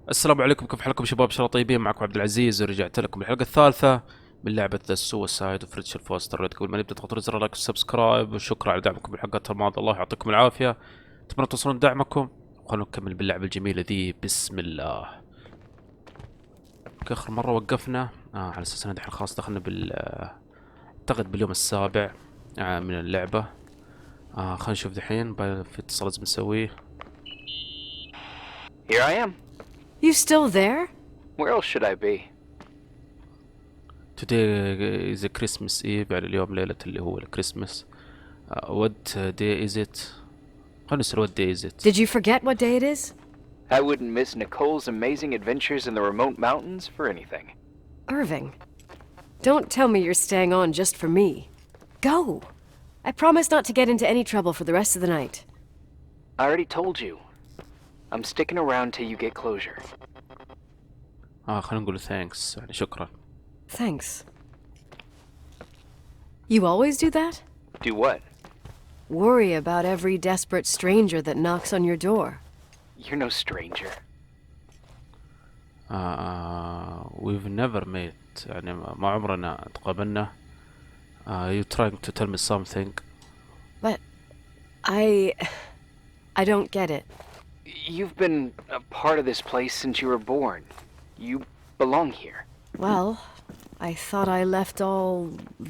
السلام عليكم، كيف حالكم شباب؟ ان شاء الله طيبين. معكم عبد العزيز ورجعت لكم الحلقه الثالثه من لعبه ذا سوسايد اوف ريتشل فوستر. قبل ما نبدا تضغطوا زر لايك وسبسكرايب، وشكرا على دعمكم بالحلقات الماضيه، الله يعطيكم العافيه. اتمنى توصلون دعمكم وخلونا نكمل باللعبه الجميله ذي. بسم الله. اخر مره وقفنا على اساس ان الحين خلاص دخلنا اعتقد باليوم السابع من اللعبه. خلينا نشوف دحين في اتصال لازم نسويه. Here I am. You still there? Where else should I be? Today is a Christmas Eve، يعني اليوم ليلة اللي هو الكريسماس. What day is it؟ خلنا نسأل what day is it؟ Did you forget what day it is? I wouldn't miss Nicole's amazing adventures in the remote mountains for anything. Irving. Don't tell me you're staying on just for me. Go! I promise not to get into any trouble for the rest of the night. I already told you. I'm sticking around till you get closure. خلينا نقول thanks، يعني شكرا. Thanks. You always do that? Do what? Worry about every desperate stranger that knocks on your door. You're no stranger. We've never met، يعني ما عمرنا تقابلنا. You're trying to tell me something. But I don't get it. You've been a part of this place since you were born. You belong here. Well, I thought I left all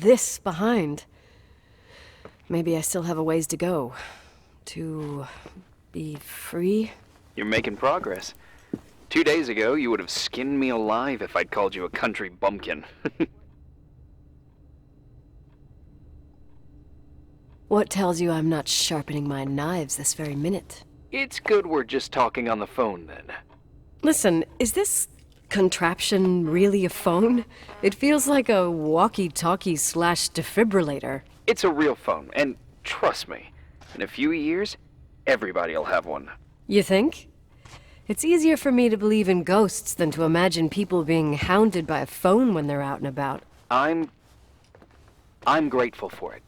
this behind. Maybe I still have a ways to go. To be free? You're making progress. 2 days ago, you would have skinned me alive if I'd called you a country bumpkin. What tells you I'm not sharpening my knives this very minute? It's good we're just talking on the phone, then. Listen, is this contraption really a phone? It feels like a walkie-talkie / defibrillator. It's a real phone, and trust me, in a few years, everybody'll have one. You think? It's easier for me to believe in ghosts than to imagine people being hounded by a phone when they're out and about. I'm grateful for it.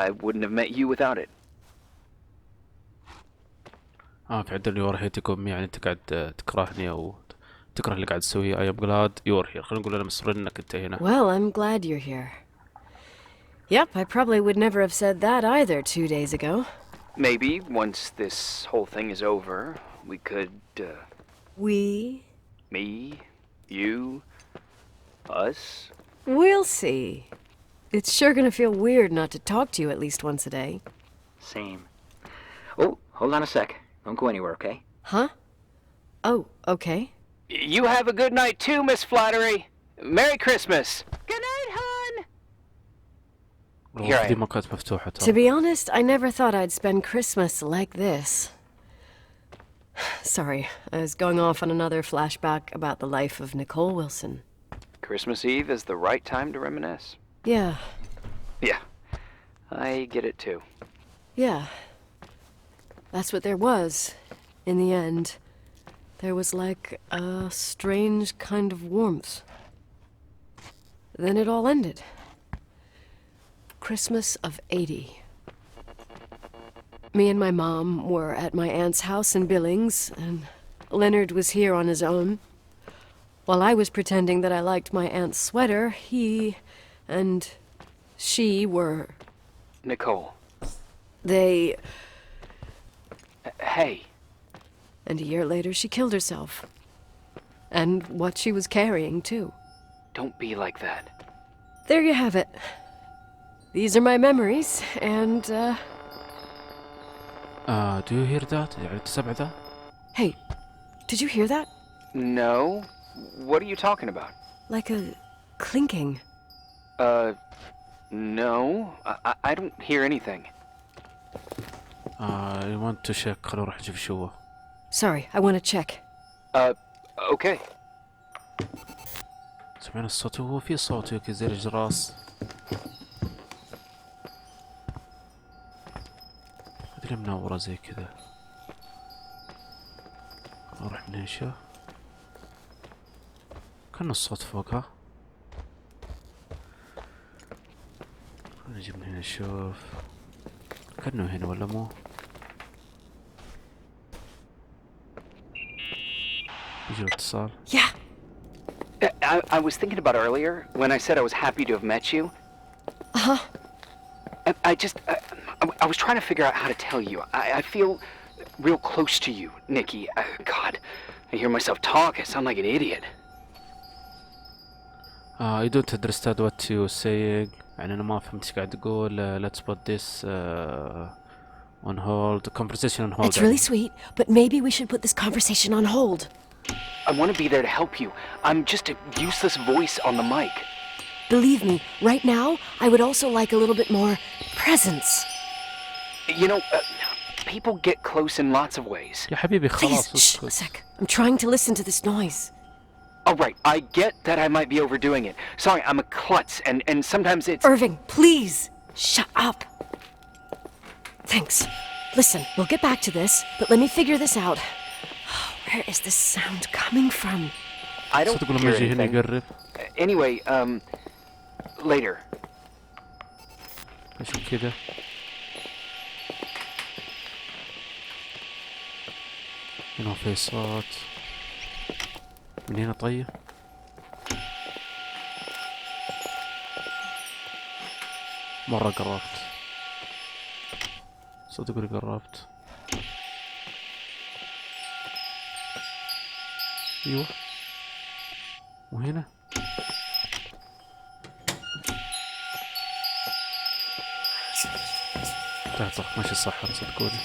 I wouldn't have met you without it. في عدل you're hating يعني انت قاعد تكرهني او تكره اللي قاعد تسويه. I am glad you're here. خلينا نقول انا مسرور انك انت هنا. Well, I'm glad you're here. Yep, I probably would never have said that either 2 days ago. Maybe once this whole thing is over, we could, We? me, you, us. We'll see. It's sure gonna feel weird not to talk to you at least once a day. Same. Oh, hold on a sec. Don't go anywhere, okay? Huh? Oh, okay. You have a good night too, Miss Flattery. Merry Christmas. Good night, hon. Here I دي am. ما كانت مفتوحة To be honest, I never thought I'd spend Christmas like this. Sorry, I was going off on another flashback about the life of Nicole Wilson. Christmas Eve is the right time to reminisce. Yeah, Yeah, I get it too. yeah. That's what there was, in the end. There was like a strange kind of warmth. Then it all ended. Christmas of '80. Me and my mom were at my aunt's house in Billings, and Leonard was here on his own. While I was pretending that I liked my aunt's sweater, he and she were... Nicole. They... Hey, And a year later she killed herself. And what she was carrying, too. don't be like that. There you have it. These are my memories, and, do you hear that؟ يعني تسمع ذا؟ Hey, did you hear that? No? What are you talking about? Like a clinking. No. I don't hear anything. I want to check. خلينا نروح نشوف شو هو. Sorry, I want to check. Okay. سمعنا الصوت، وهو في صوت هيك زي الجراس. هذي منورة زي كذا. نروح ننشا. كان الصوت فوقها. نجي من هنا نشوف. كأنه هنا ولا مو؟ يجي اتصال. Yeah. I was thinking about earlier when I said I was happy to have met you. Uh-huh. I was trying to figure out how to tell you. I feel real close to you, Nikki. God, I hear myself talk. I sound like an idiot. I don't understand what you're saying. يعني أنا ما فهمت ايش قاعد تقول. Let's put this on hold. The conversation on hold. That's really sweet, but maybe we should put this conversation on hold. I want to be there to help you. I'm just a useless voice on the mic. Believe me, right now, I would also like a little bit more presence. You know, people get close in lots of ways. يا حبيبي Please, خلاص shh, a اسكت. sec. I'm trying to listen to this noise. All right, I get that I might be overdoing it. Sorry, I'm a klutz, and sometimes it's... Irving, please, shut up. Thanks. Listen, we'll get back to this, but let me figure this out. Where is this sound coming from? I don't صدق لما hear يجي هنا anything. يقرب. Anyway, later. اشوف كذا. هنا في صوت من هنا. طيب مرة قربت، صدق اني قربت. ايوه وهنا تعطف ماشي صح صدقوني.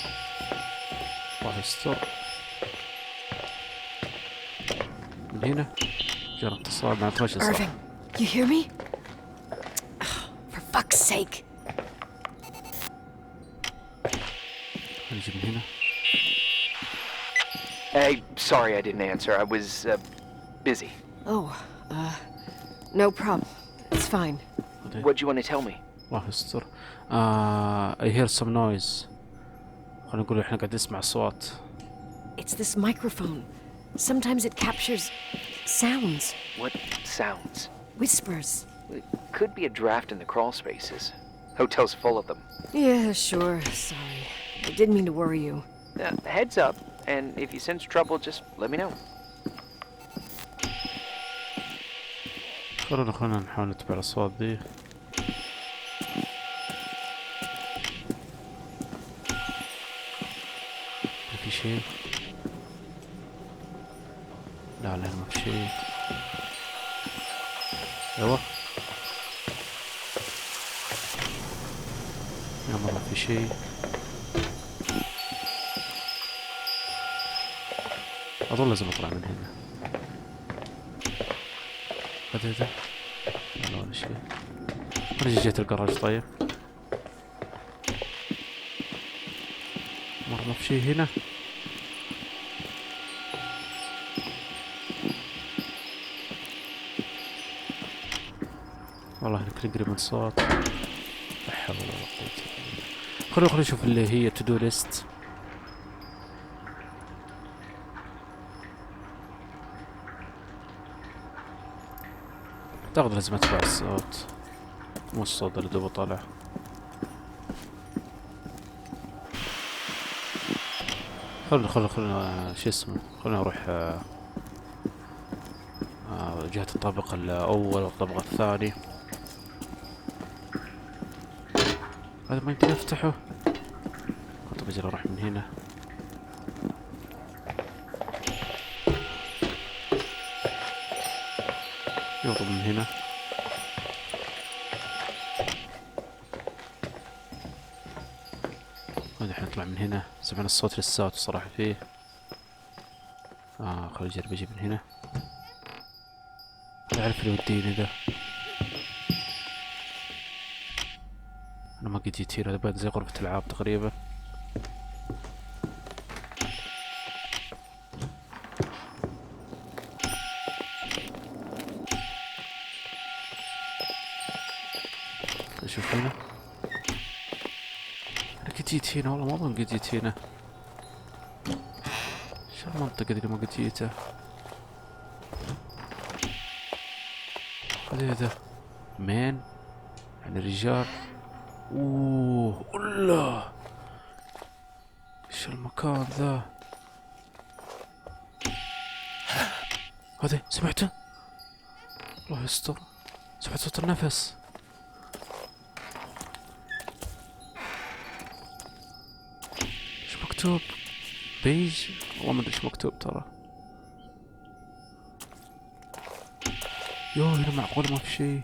الله يستر. من هنا جرى اتصال مع ماشي صح. Irving, you hear me? Oh, for fuck's sake. نجي من هنا. Hey, sorry I didn't answer. I was busy. Oh, no problem. It's fine. What do you want to tell me? الله يستر. I hear some noise. خلينا نقول احنا قاعد نسمع اصوات. It's this microphone. Sometimes it captures sounds, What sounds? whispers. It could be a draft in the crawl spaces. Hotel's full of them. Yeah, sure. Sorry. I didn't mean to worry you. Heads up, and if you sense trouble, just let me know. خلونا نحاول نتبع الاصوات ذي. ما في شيء. لا ما في شيء. ايوه يا مرة في شيء. اظن لازم اطلع من هنا. هذا لا ولا شيء. انا جيت الجراج. طيب مرة ما في شيء هنا. والله يمكن قريب من صوت. لا حول ولا قوة إلا بالله. خلينا نشوف اللي هي تو دو ليست. اعتقد لازم اتبع الصوت مو الصوت اللي دوبه طالع. خلنا شو اسمه. خلنا نروح جهة الطابق الأول والطابق الثاني. هذا ما يمكن أفتحه. كنت بجري أروح من هنا. يوضب من هنا. الحين نطلع من هنا. سمعنا الصوت للساعة الصراحة فيه. خلي أجرب أجي من هنا. أعرف اللي وديني ذا. أنا ما قد جيت هنا. هذا بعد زي غرفة ألعاب تقريبا. أشوف هنا. أنا قد جيت هنا والله ما أظن قد جيت هنا. شو المنطقة اللي ما قد جيتها؟ هذا مين يعني رجال. اوه الله ايش المكان ذا. هذا سمعته؟ الله يستر، سمعت صوت النفس. ايش مكتوب؟ بيج؟ والله ما ادري ايش مكتوب ترى. يوه هنا معقول ما في شيء.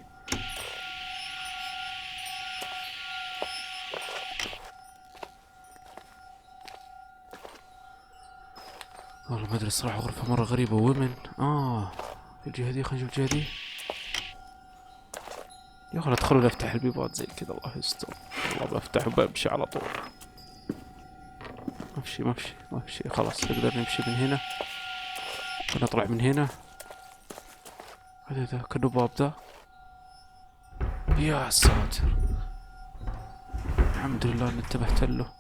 والله ما ادري الصراحة، غرفة مرة غريبة. ومن في الجهة دي، خلينا نشوف الجهة دي. يا اخي ادخل افتح البيبات زي كذا، الله يستر. والله بفتح وبمشي على طول. ما في شيء خلاص. نقدر نمشي من هنا، نطلع من هنا. هذا ذا كأنه باب ذا. يا ساتر، الحمد لله اني انتبهت له.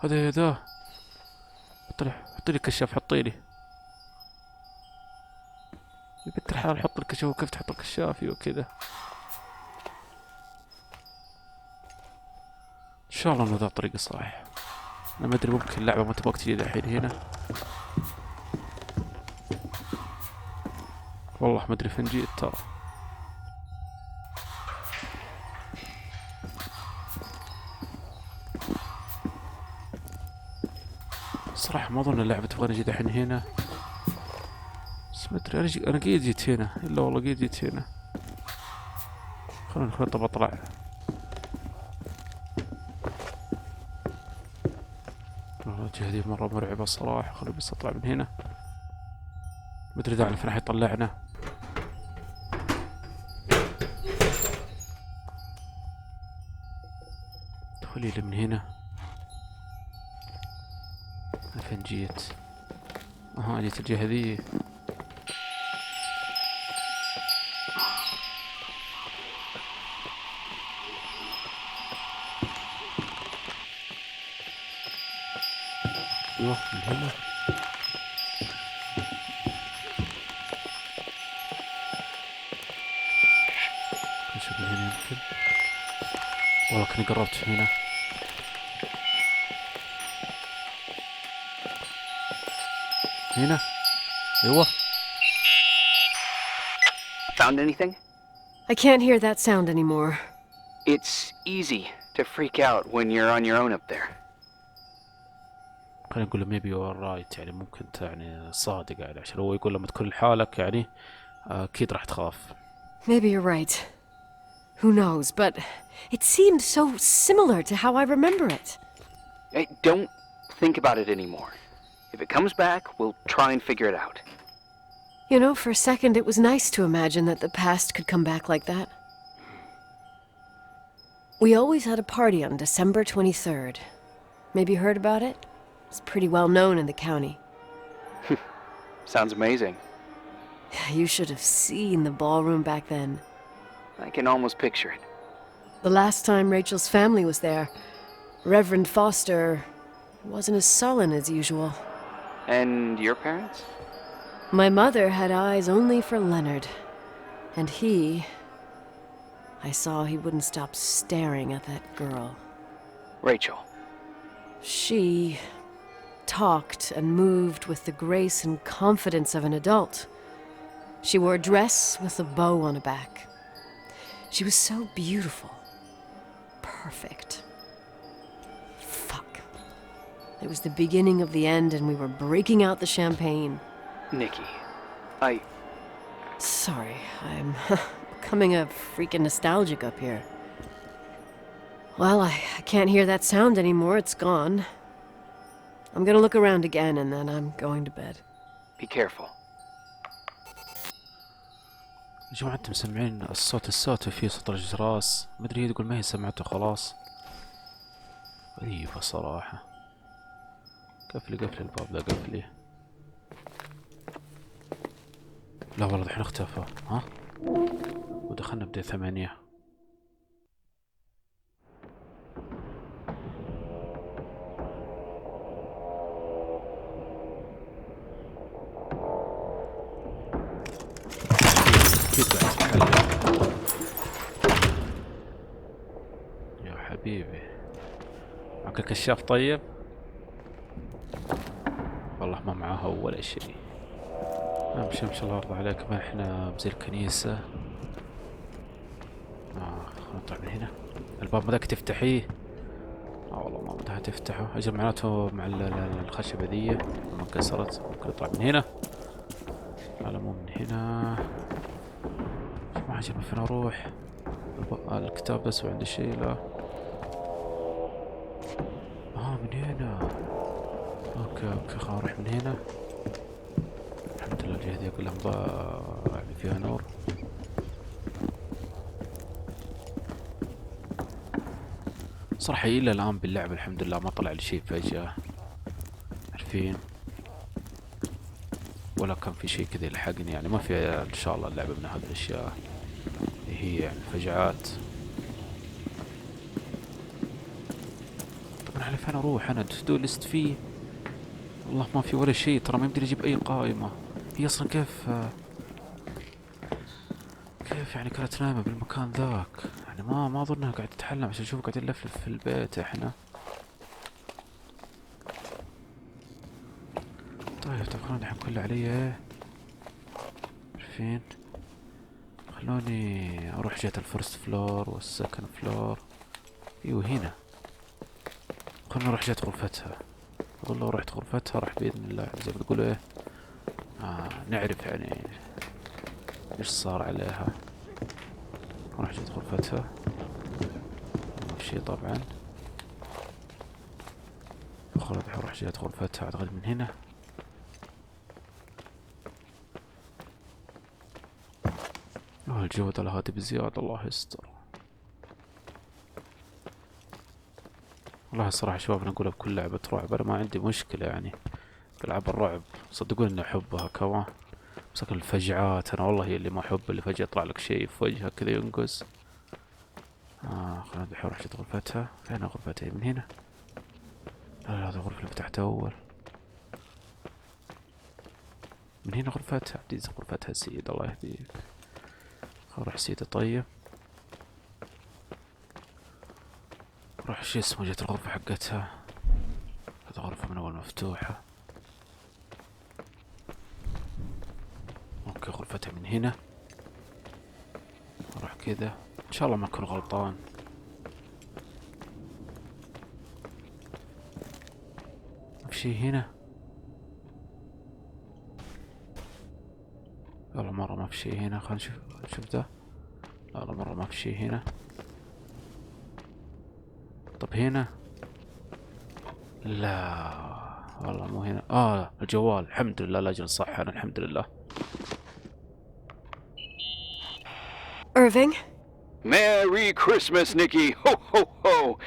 هذا ذا، حط لي كشاف، حطي لي يا بنت الحلال. حط الكشاف. وكيف تحط الكشاف وكذا؟ ان شاء الله انه ذا طريقة صح. انا ما ادري، ممكن اللعبة ما تبغاك تجي الحين هنا. والله ما ادري فين جيت ترى. صراحة ما اظن اللعبة تبغاني اجي الحين هنا، بس ما ادري. انا قيد جيت هنا، الا والله قيد جيت هنا. خلينا طب اطلع. الجهة دي مرة مرعبة الصراحة. خلينا بس اطلع من هنا. ما ادري ذا فين حيطلعنا. ادخلي لي من هنا. فين جيت؟ جيت الجهة ذي. ايوه من هنا. نشوف من هنا يمكن. والله كني قربت هنا. هنا ايوه. Found anything? I can't hear that sound anymore. It's easy to freak out when you're on your own up there. خلينا نقول maybe you are right. يعني ممكن يعني صادق، يعني عشان هو يقول لما تكون لحالك يعني اكيد راح تخاف. Maybe you're right. Who knows, but it seemed so similar to how I remember it. Hey, don't think about it anymore. If it comes back, we'll try and figure it out. You know, for a second it was nice to imagine that the past could come back like that. We always had a party on December 23rd. Maybe you heard about it? It's pretty well known in the county. Sounds amazing. You should have seen the ballroom back then. I can almost picture it. The last time Rachel's family was there, Reverend Foster wasn't as sullen as usual. And your parents? My mother had eyes only for Leonard. And I saw he wouldn't stop staring at that girl. Rachel. She talked and moved with the grace and confidence of an adult. She wore a dress with a bow on her back. She was so beautiful. Perfect. Fuck. It was the beginning of the end and we were breaking out the champagne. Nikki, Sorry, I'm becoming a freaking nostalgic up here. Well, I can't hear that sound anymore. It's gone. I'm gonna look around again and then I'm going to bed. be careful. يا جماعة انتم مسمعين الصوت فيه صوت الجراس. ما ادري، هي تقول ما هي سمعته خلاص. غريبة صراحة. قفلي الباب ذا، قفلي. لا والله الحين اختفى. ودخلنا بدي 8. اكيد بعد تتكلم يا حبيبي. معك الكشاف طيب؟ والله ما معاها ولا شيء. امشي امشي الله يرضى عليك. ما احنا بزي الكنيسة. نطلع من هنا. الباب مذاك تفتحيه؟ والله ما بدها تفتحه. اجل معناته مع الخشبة ذي ما كسرت. ممكن نطلع من هنا. لا مو من هنا. ما عجبني فين اروح. الكتاب بس وعندي شيء. لا من هنا. اوكي خلينا نروح من هنا. الحمد لله الجهة ذي كلها يعني فيها نور. صراحة إلى الآن باللعبة الحمد لله ما طلع لي شيء فجأة، عارفين، ولا كان في شيء كذا يلحقني. يعني ما في إن شاء الله اللعبة من هذه الأشياء اللي هي يعني فجعات. طبعا على فين أروح أنا؟ تو ليست فيه والله ما في ولا شيء. ترى ما يمديني أجيب أي قائمة. هي أصلا كيف يعني كانت نايمة بالمكان ذاك؟ يعني ما أظنها قاعدة تتحلم عشان أشوف قاعد نلفلف في البيت إحنا. طيب خلوني الحين كل علي ايه؟ عارفين، خلوني اروح جهة الفرست فلور والسكن فلور. ايوه هنا. خلوني اروح جهة غرفتها. اقول لو رحت غرفتها راح باذن الله زي ما تقولوا ايه نعرف يعني ايش صار عليها. اروح جهة غرفتها. ما في شي طبعا. خلوني اروح جهة غرفتها. اعتقد من هنا. الجودة لهاتي بزيادة الله يستر. والله الصراحة شباب نقولها بكل لعبة رعب، أنا ما عندي مشكلة يعني ألعاب الرعب، صدقوني إني أحبها كمان. بس لكن الفجعات أنا والله هي اللي ما أحب، اللي فجأة يطلع لك شيء في وجهك كذا ينقز. خلنا الحين أروح جت غرفتها. فين غرفتها؟ من هنا؟ لا هذه الغرفة اللي فتحتها أول. من هنا غرفتها. بديت غرفتها سيد الله يهديك. روح سيدي. طيب روح شو اسمه جت الغرفة حقتها. هذه غرفة من أول مفتوحة. اوكي غرفتها من هنا. اروح كذا ان شاء الله ما اكون غلطان. ما في شي هنا. والله مرة ما في شي هنا. خلنا نشوف ده. لا مرة ما في شي هنا. طب هنا؟ لا والله مو هنا. الجوال الحمد لله. لا اجل صح انا الحمد لله. Irving? Merry Christmas, Nikki! Ho, ho, ho!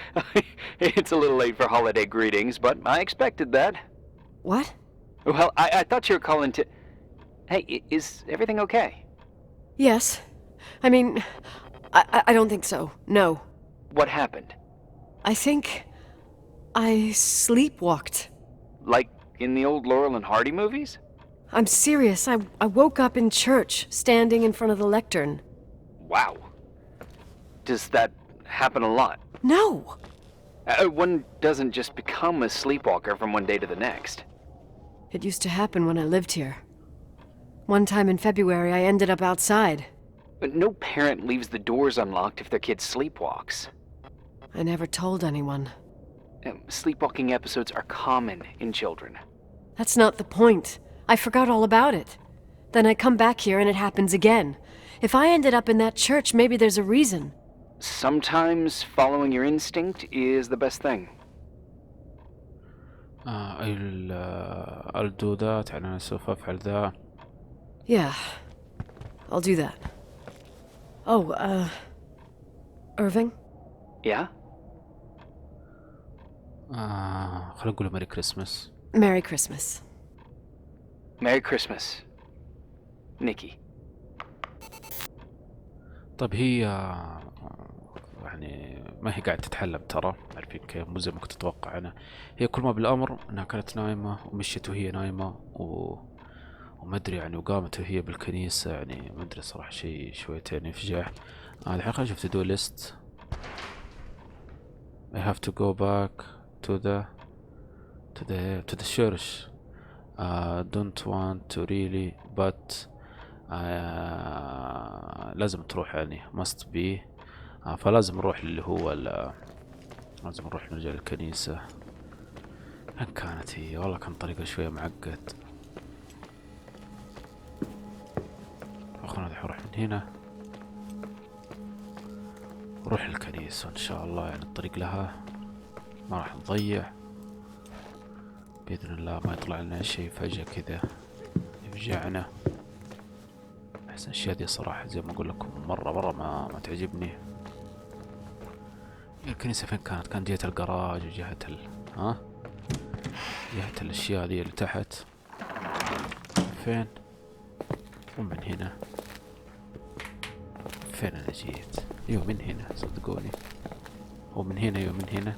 It's a little late for holiday greetings, but I expected that. What? Well, I thought you were calling to... Hey, is everything okay? Yes. I mean, I don't think so. No. What happened? I think I sleepwalked. Like in the old Laurel and Hardy movies? I'm serious. I woke up in church, standing in front of the lectern. Wow. Does that happen a lot? No. One doesn't just become a sleepwalker from one day to the next. It used to happen when I lived here. One time in February, I ended up outside. But no parent leaves the doors unlocked if their kid sleepwalks. I never told anyone. Sleepwalking episodes are common in children. That's not the point. I forgot all about it. Then I come back here and it happens again. If I ended up in that church, maybe there's a reason. Sometimes following your instinct is the best thing. الدودات أنا سوف أفعل ذا. Yeah, I'll do that. Oh, Irving? Yeah? خلينا نقول ميري كريسماس. Merry Christmas. Merry Christmas, Nikki. طيب هي يعني ما هي قاعدة تتحلم ترى، عارفين كيف، مو زي ما كنت أتوقع أنا. هي كل ما بالأمر أنها كانت نايمة ومشيت وهي نايمة وما أدري يعني، وقامت وهي بالكنيسة. يعني ما أدري صراحة شيء شويتين يفجع. الحين خلينا نشوف to do list. I have to go back to the church. don't want to really but لازم تروح يعني must be. فلازم نروح اللي هو لازم نروح نرجع للكنيسة. وين كانت هي؟ والله كان طريقة شوية معقد. خلنا نروح من هنا نروح للكنيسة ان شاء الله، يعني الطريق لها ما راح نضيع بإذن الله. ما يطلع لنا شيء فجأة كذا يفجعنا. أحسن الأشياء دي صراحة زي ما أقول لكم مرة ما تعجبني. الكنيسة فين كانت؟ كانت جهة الجراج وجهة جهة الأشياء دي اللي تحت. فين؟ ومن هنا. فين أنا جيت؟ أيوه من هنا صدقوني. هو من هنا. أيوه من هنا.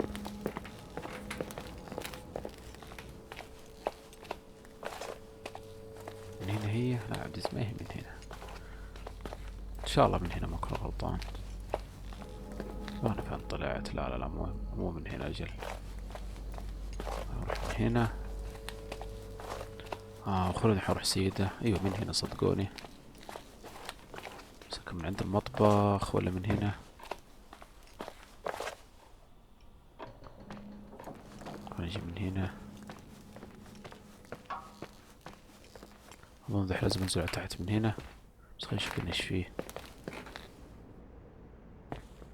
من هنا هي؟ لا عبد ما هي من هنا. إن شاء الله من هنا ما أكون غلطان. أنا فين طلعت؟ لا مو من هنا. أجل أروح من هنا. خلوني حروح سيدة. أيوه من هنا صدقوني. بس من عند المطبخ ولا من هنا؟ نجي من هنا. أظن ذح لازم أنزل على تحت من هنا. بس خلينا نشوف ايش فيه.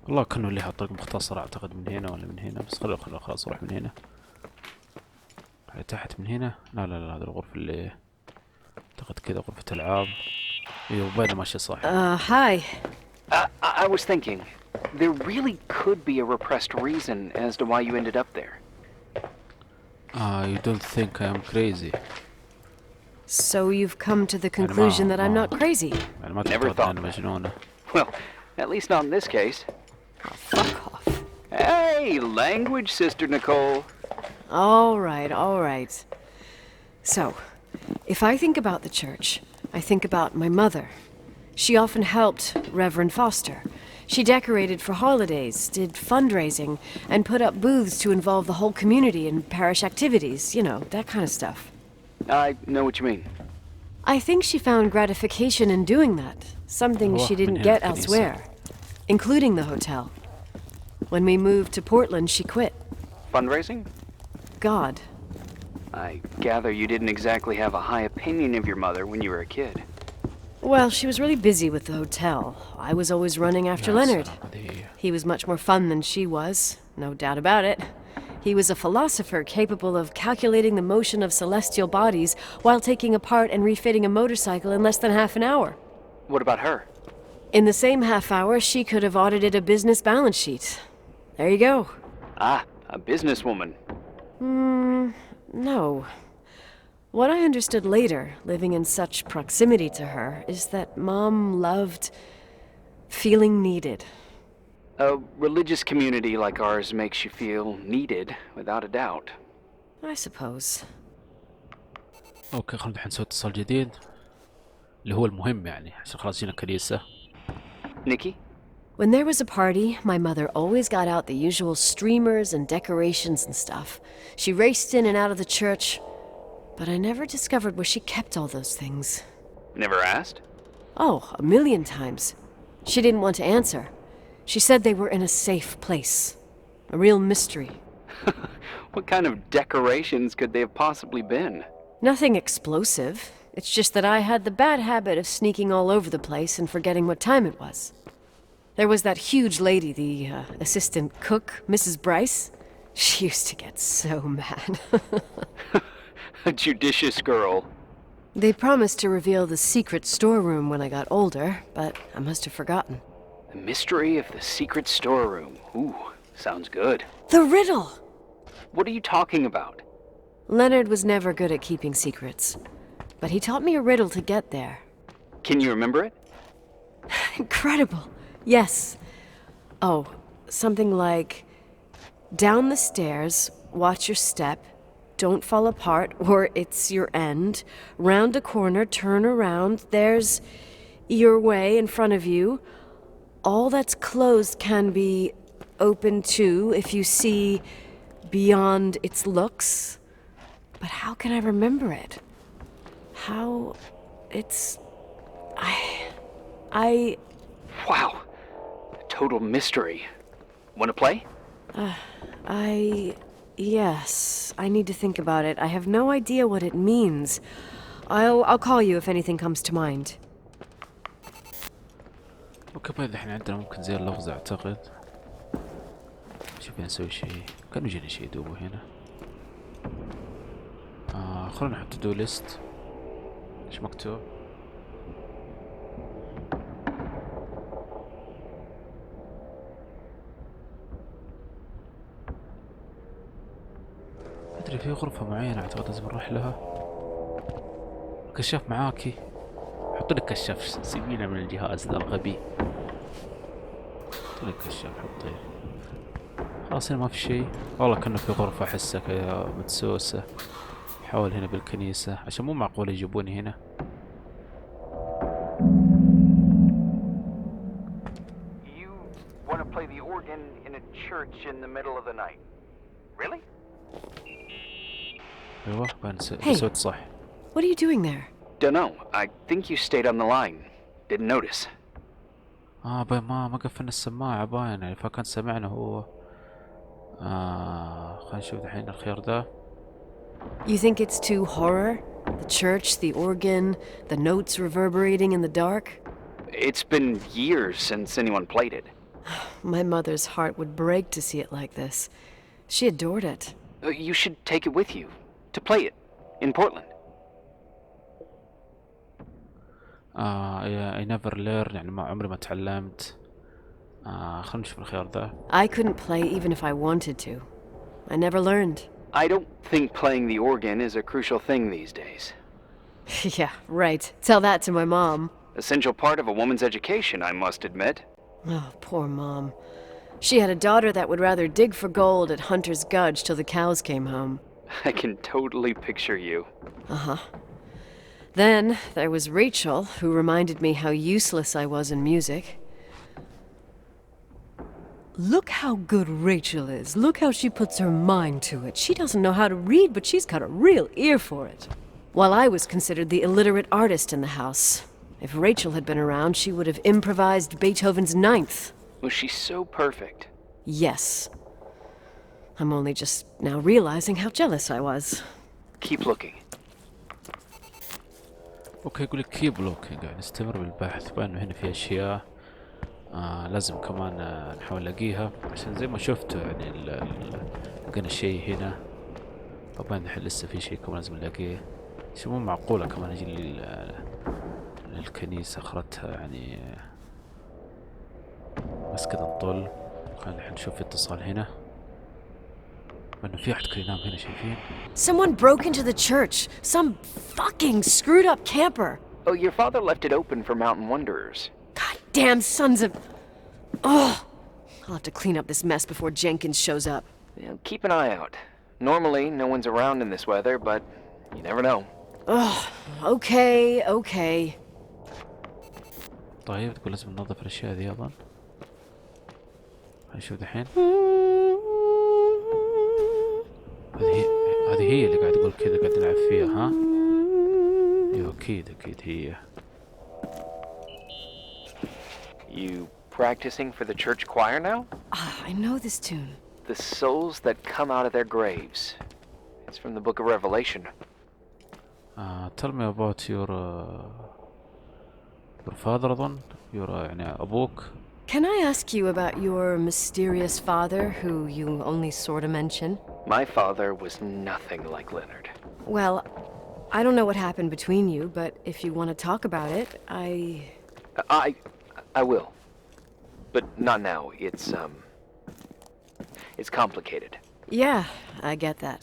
والله كأنه لها طريق مختصر أعتقد من هنا ولا من هنا. بس خلاص أروح من هنا على تحت من هنا. لا هذه الغرفة اللي أعتقد كذا غرفة ألعاب. أيوه باينة ماشية صح. Hi. I was thinking, there really could be a repressed reason as to why you ended up there. You don't think I am crazy? So you've come to the conclusion that I'm not crazy? يعني ما Never تعتقد thought. أنا مجنونة. Well, at least not in this case. Fuck off. Hey, language, Sister Nicole. All right. So, if I think about the church, I think about my mother. She often helped Reverend Foster. She decorated for holidays, did fundraising, and put up booths to involve the whole community in parish activities, you know, that kind of stuff. I know what you mean. I think she found gratification in doing that, something she didn't get elsewhere, including the hotel. When we moved to Portland, she quit. Fundraising? God. I gather you didn't exactly have a high opinion of your mother when you were a kid. Well, she was really busy with the hotel. I was always running after Leonard. He was much more fun than she was, no doubt about it. He was a philosopher capable of calculating the motion of celestial bodies while taking apart and refitting a motorcycle in less than half an hour. What about her? In the same half hour, she could have audited a business balance sheet. There you go. Ah, a businesswoman. No. What I understood later, living in such proximity to her, is that Mom loved feeling needed. A religious community like ours makes you feel needed, without a doubt. I suppose. اوكي خلينا الحين نسوي اتصال جديد اللي هو المهم يعني عشان خلاص جينا كنيسة. Nikki? When there was a party, my mother always got out the usual streamers and decorations and stuff. She raced in and out of the church, but I never discovered where she kept all those things. Never asked? Oh, a million times. She didn't want to answer. She said they were in a safe place. A real mystery. What kind of decorations could they have possibly been? Nothing explosive. It's just that I had the bad habit of sneaking all over the place and forgetting what time it was. There was that huge lady, the assistant cook, Mrs. Bryce. She used to get so mad. A judicious girl. They promised to reveal the secret storeroom when I got older, but I must have forgotten. The mystery of the secret storeroom. Ooh, sounds good. The riddle! What are you talking about? Leonard was never good at keeping secrets, but he taught me a riddle to get there. Can you remember it? Incredible! Yes. Oh, something like, down the stairs, watch your step, don't fall apart or it's your end, round a corner, turn around, there's your way in front of you. All that's closed can be open too if you see beyond its looks. But how can I remember it? how it's... I... Wow. Total mystery. Wanna play? Yes, I need to think about it. I have no idea what it means. I'll call you if anything comes to mind. اوكي طيب الحين عندنا ممكن زي اللغز اعتقد. شوف نسوي شيء كان يجينا شيء دوبه هنا. خلونا نحط دو ليست. ايش مكتوب؟ ادري في غرفة معينة اعتقد لازم نروح لها. كشاف معاكي. حط لك كشاف سيبينا من الجهاز ذا الغبي. حط لك كشاف حطيه. خلاص هنا ما في شيء. والله كأنه في غرفة احسها كذا مدسوسة. حاول هنا بالكنيسة عشان مو معقول يجيبوني هنا. You want to play the organ in a church in the middle of the night? Really? ايوه بان Hey. سويت صح. What are you doing there? Dunno. I think you stayed on the line. Didn't notice. باين ما قفلنا السماعة باين يعني فكان سمعنا هو. خلينا نشوف الحين الخيار ده. You think it's too horror? The church, the organ, the notes reverberating in the dark? It's been years since anyone played it. My mother's heart would break to see it like this. She adored it. You should take it with you. To play it. In Portland. I never learn يعني ما عمري ما تعلمت. خلينا نشوف الخيار ذا. I couldn't play even if I wanted to. I never learned. I don't think playing the organ is a crucial thing these days. Yeah, right. Tell that to my mom. Essential part of a woman's education, I must admit. Oh, poor Mom. She had a daughter that would rather dig for gold at Hunter's Gulch till the cows came home. I can totally picture you. Uh-huh. Then there was Rachel, who reminded me how useless I was in music. Look how good Rachel is. Look how she puts her mind to it. She doesn't know how to read, but she's got a real ear for it. While I was considered the illiterate artist in the house. If Rachel had been around, she would have improvised Beethoven's Ninth. Was she so perfect? Yes. I'm only just now realizing how jealous I was. Keep looking. اوكي يقول لك كيب لوكينج يعني استمر بالبحث. بان هنا في اشياء لازم كمان نحاول نلاقيها عشان زي ما شفتوا يعني لقينا شيء هنا. طبعا الحين لسه في شيء كمان لازم نلاقيه. شيء مو معقولة كمان نجي للكنيسة اخرتها يعني بس كذا نطل. خلينا الحين نشوف في اتصال هنا. انه في احد كان ينام هنا شايفين. Someone broke into the church. Some fucking screwed up camper. Oh, your father left it open for mountain wanderers. Goddamn sons of... Oh! I'll have to clean up this mess before Jenkins shows up. Yeah, keep an eye out. Normally, no one's around in this weather, but you never know. Oh, okay. طيب تقول لازم ننظف الاشياء ذي اظن. نشوف دحين. هذه هي اللي قاعد تقول كذا قاعد نلعب فيها ها؟ ايوه اكيد هي. You practicing for the church choir now? I know this tune. The souls that come out of their graves. It's from the book of Revelation. Tell me about your father أظن. Your يعني أبوك. Can I ask you about your mysterious father, who you only sort of mention? My father was nothing like Leonard. Well, I don't know what happened between you, but if you want to talk about it, I will. But not now. It's complicated. Yeah, I get that.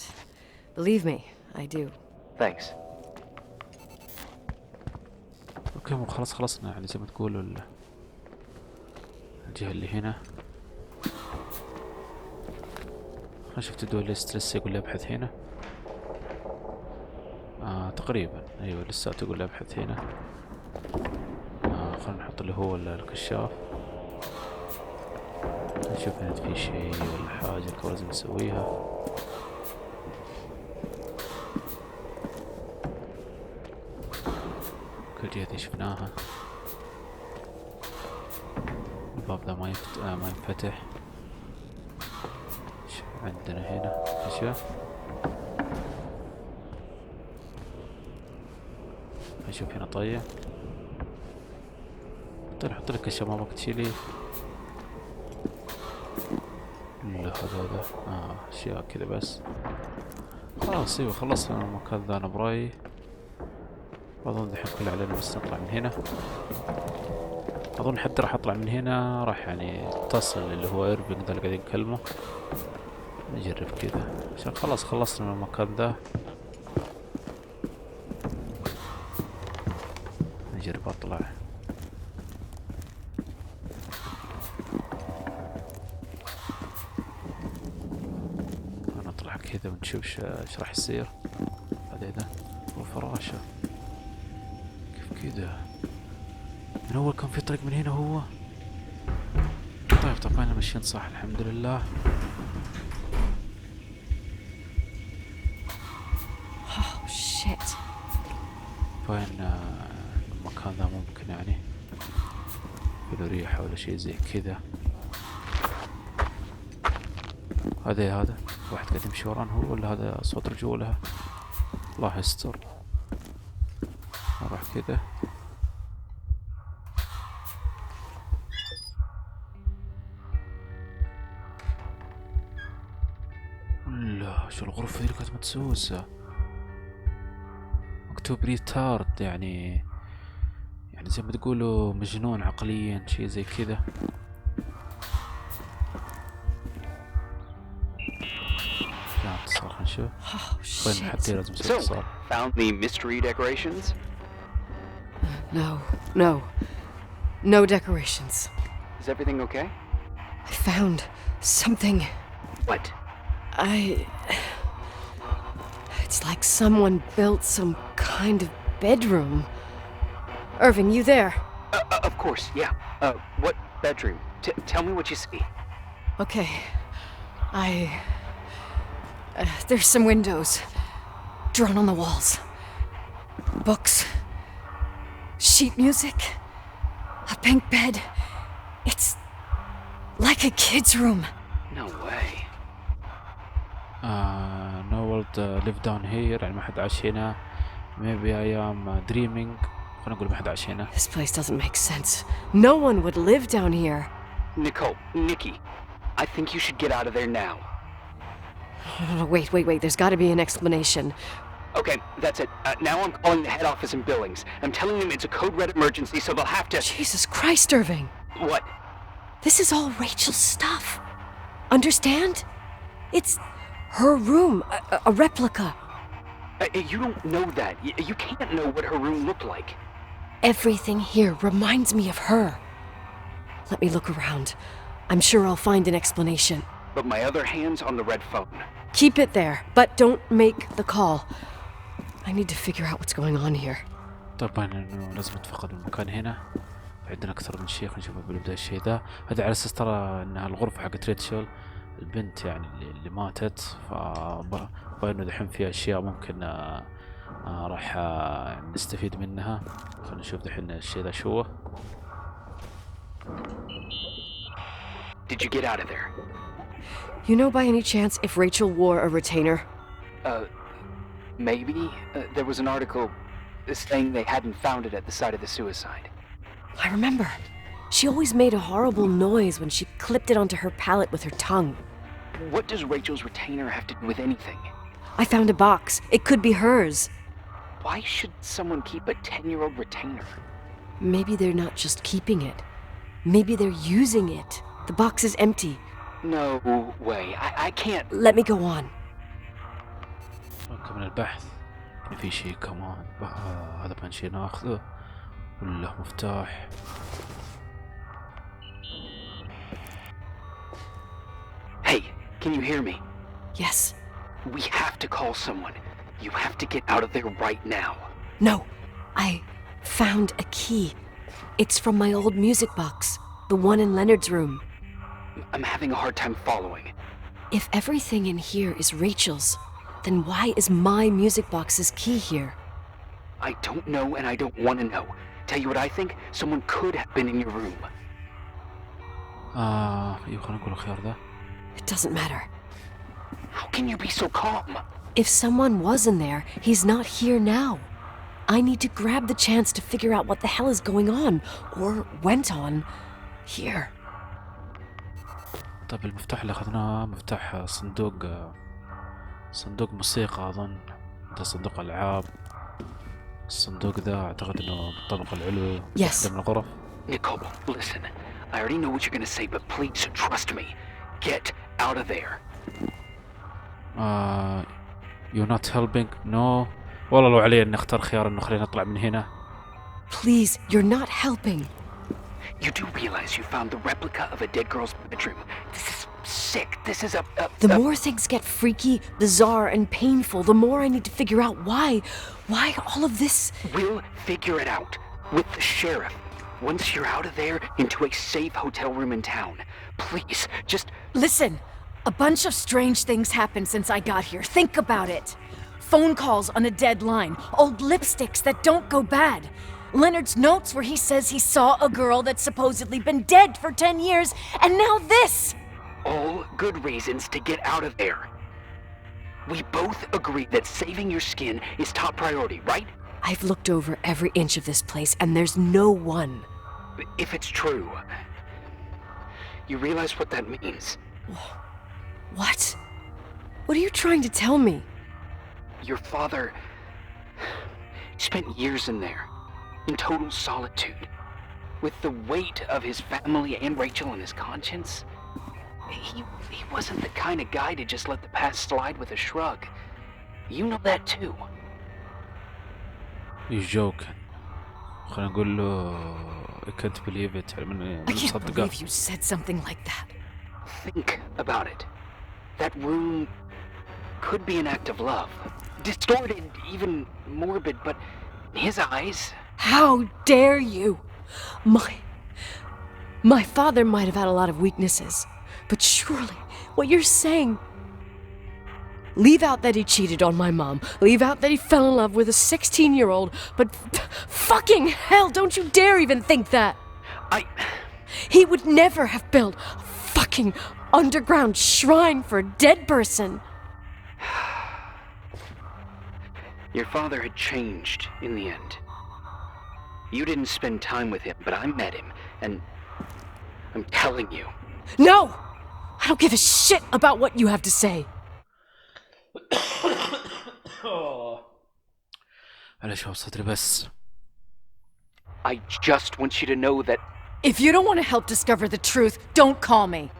Believe me, I do. Thanks. اوكي مو خلصنا يعني زي ما تقولوا الجهة اللي هنا. أنا شفت دول ليست لسه يقول لي ابحث هنا. تقريبا ايوه لسه تقول لي ابحث هنا. خلينا نحط اللي هو الكشاف. نشوف هنا في شيء ولا حاجة كمان لازم نسويها. اوريدي هذه شفناها. الباب ذا ما ينفتح. ايش عندنا هنا؟ ايش اشوف هنا؟ طيب حط لك اشياء ما بك تشيلي. لا هذا اشياء كذا بس. خلاص ايوه خلصنا المكان ذا. انا برايي اظن الحين كله علينا بس نطلع من هنا. اظن حتى راح اطلع من هنا راح يعني اتصل اللي هو ايرفينج ذا اللي قاعدين نكلمه. نجرب كذا عشان خلاص خلصنا من المكان ذا. نجرب اطلع. نطلع كذا ونشوف ايش راح يصير. هذا ذا وفراشة كيف كذا. من اول كان في طريق من هنا هو. طيب طبعا ماشيين صح الحمد لله. Oh shit. فين المكان ذا ممكن يعني في له ريحة ولا شيء زي كذا. هذا واحد قاعد يمشي ورانا هو ولا هذا صوت رجولها؟ الله يستر. نروح كذا. لا شو الغرفة اللي كانت مدسوسة مكتوب ريتارد يعني زي ما تقولوا مجنون عقليا شيء زي كذا. اتصال نشوف. وين حتى لازم نسوي اتصال. Found the mystery decorations? No decorations. Is everything okay? I found something. What? It's like someone built some kind of bedroom. Irving, you there? Of course, yeah. What bedroom? Tell me what you see. Okay. There's some windows drawn on the walls. Books. Sheet music. A pink bed. It's like a kid's room. No way. No world live down here يعني ما حد عاش هنا. Maybe I am dreaming. خلينا نقول ما حد عاش هنا. This place doesn't make sense. No one would live down here. Nicole, Nikki, I think you should get out of there now. Wait. There's got to be an explanation. Okay, that's it. Now I'm calling the head office in Billings. I'm telling them it's a code red emergency, so they'll have to... Jesus Christ, Irving. What? This is all Rachel's stuff. Understand? It's her room, a replica. You don't know that. You can't know what her room looked like. Everything here reminds me of her. Let me look around. I'm sure I'll find an explanation. But my other hand's on the red phone. Keep it there, but don't make the call. I need to figure out what's going on here. طبعا انه لازم نتفقد المكان هنا. عندنا اكثر من شيء. خلينا نشوف بنبدا الشيء ذا. هذا على اساس ترى انها الغرفة حقت ريتشل البنت يعني اللي ماتت. فباينه دحين فيها اشياء ممكن راح نستفيد منها. خلينا نشوف دحين الشيء ذا شو. Did you get out of there? You know by any chance if Rachel wore a retainer? Maybe. There was an article saying they hadn't found it at the site of the suicide. I remember. She always made a horrible noise when she clipped it onto her palate with her tongue. What does Rachel's retainer have to do with anything? I found a box. It could be hers. Why should someone keep a 10-year-old retainer? Maybe they're not just keeping it. Maybe they're using it. The box is empty. No way. I can't... Let me go on. نكمل البحث. في شيء كمان. هذا كان شيء ناخذه ولا مفتاح. Hey, can you hear me? Yes. We have to call someone. You have to get out of there right now. No. I found a key. It's from my old music box. The one in Leonard's room. I'm having a hard time following. If everything in here is Rachel's, then why is my music box's key here? I don't know and I don't want to know. Tell you what I think? Someone could have been in your room. ايوه خلينا نقول الخيار ده. It doesn't matter. How can you be so calm? If someone was in there, he's not here now. I need to grab the chance to figure out what the hell is going on, or went on, here. طيب المفتاح اللي اخذناه مفتاح صندوق موسيقى اظن. ده صندوق العاب. الصندوق ده اعتقد انه بالطابق العلوي. Yes. واحدة من الغرف. Nicole, listen. I already know what you're gonna say, but please trust me. Get out of there. You're not helping. No. والله لو علي اني اختار خيار انه خلينا نطلع من هنا. Please, you're not helping. You do realize you found the replica of a dead girl's bedroom. This is sick. This is The more things get freaky, bizarre, and painful, the more I need to figure out why all of this. We'll figure it out. With the sheriff. Once you're out of there, into a safe hotel room in town. Please, just... Listen, a bunch of strange things happened since I got here. Think about it. Phone calls on a dead line, old lipsticks that don't go bad. Leonard's notes where he says he saw a girl that's supposedly been dead for 10 years, and now this! All good reasons to get out of there. We both agree that saving your skin is top priority, right? I've looked over every inch of this place, and there's no one. If it's true, you realize what that means. What? What are you trying to tell me? Your father spent years in there, in total solitude, with the weight of his family and Rachel on his conscience. He wasn't the kind of guy to just let the past slide with a shrug. You know that too. You're joking. خلينا نقول له I can't believe it. I can't believe you said something like that. Think about it. That room could be an act of love. Distorted, even morbid, but in his eyes... How dare you! My father might have had a lot of weaknesses, but surely what you're saying... Leave out that he cheated on my mom. Leave out that he fell in love with a 16-year-old, but fucking hell, don't you dare even think that! He would never have built a fucking underground shrine for a dead person. Your father had changed in the end. You didn't spend time with him, but I met him, and I'm telling you. No! I don't give a shit about what you have to say. معلش هو صدري بس. I just want you to know that... If you don't want to help discover the truth, don't call me.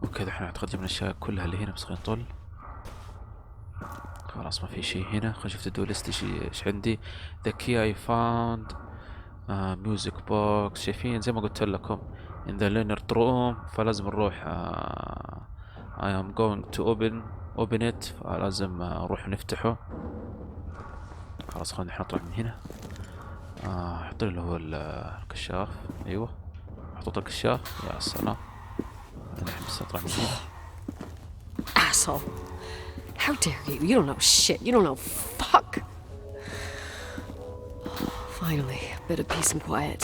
اوكي دحين اعتقد جبنا الاشياء كلها اللي هنا، بس خلينا نطل. خلاص ما في شيء هنا. خلينا نشوف الدو ليست ايش عندي. The key I found. music box. شايفين زي ما قلت لكم in the Leonard room، فلازم نروح I am going to open it، فلازم نروح نفتحه. خلاص خلينا نحن نطلع من هنا. حط لي اللي هو الكشاف. ايوه محطوط الكشاف. يا سلام. نحن بس نطلع من هنا. Asshole. How dare you? You don't know shit. You don't know fuck. Finally, a bit of peace and quiet.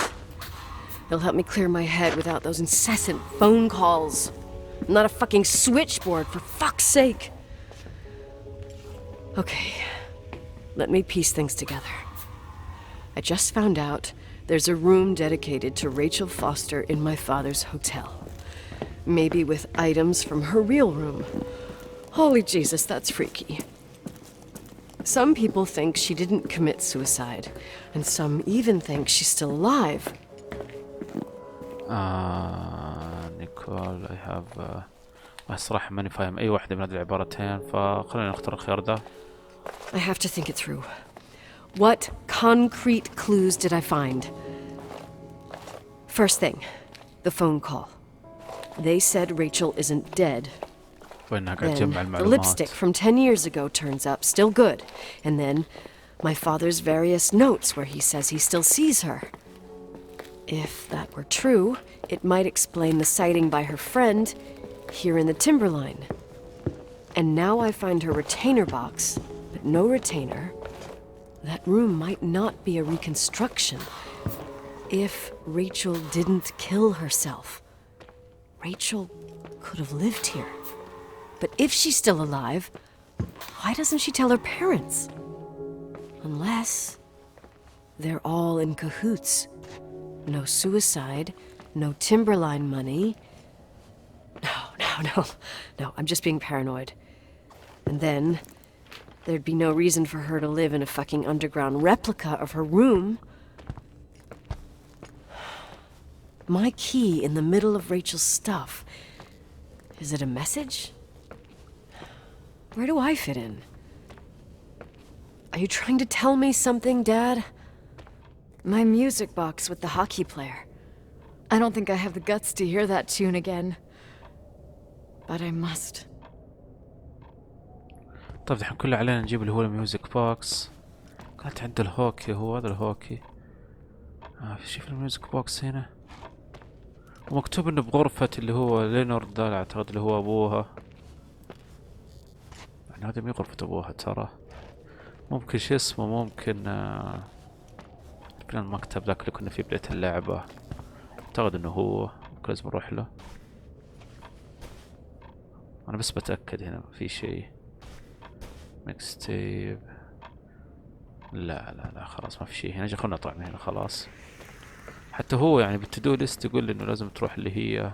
It'll help me clear my head without those incessant phone calls. I'm not a fucking switchboard, for fuck's sake. Okay, let me piece things together. I just found out there's a room dedicated to Rachle Foster in my father's hotel. Maybe with items from her real room. Holy Jesus, that's freaky. Some people think she didn't commit suicide, and some even think she's still alive. نيكول I have الصراحة ماني فاهم أي واحدة من هذه العبارتين، فخلينا نختار الخيار ده. I have to think it through. What concrete clues did I find? First thing, the phone call. They said Rachel isn't dead. وإنها قاعدة تجمع Then the المعلومات. lipstick from 10 years ago turns up, still good. And then my father's various notes where he says he still sees her. If that were true, it might explain the sighting by her friend here in the timberline. And now I find her retainer box, but no retainer. That room might not be a reconstruction. If Rachel didn't kill herself, Rachel could have lived here. But if she's still alive, why doesn't she tell her parents? Unless they're all in cahoots. No suicide, no Timberline money. No, I'm just being paranoid. And then there'd be no reason for her to live in a fucking underground replica of her room. My key in the middle of Rachel's stuff. Is it a message? Where do I fit in? Are you trying to tell me something, Dad? My music box with the hockey player. I don't think I have the guts to hear that tune again. But I must. طيب دحين كله علينا نجيب اللي هو الميوزك بوكس. كانت عند الهوكي، هو هذا الهوكي. شوف الميوزك بوكس هنا. ومكتوب انه بغرفة اللي هو ليونارد، ده اعتقد اللي هو ابوها. يعني هذا مي غرفة ابوها ترى. ممكن شو اسمه، ممكن المكتب ذاك اللي كنا فيه بداية اللعبة. اعتقد انه هو، ممكن لازم نروح له. انا بس بتأكد هنا في شيء. ميكستيب. لا خلاص ما في شيء هنا. خلنا نطلع من هنا خلاص. حتى هو يعني بالتدو ليست يقول انه لازم تروح اللي هي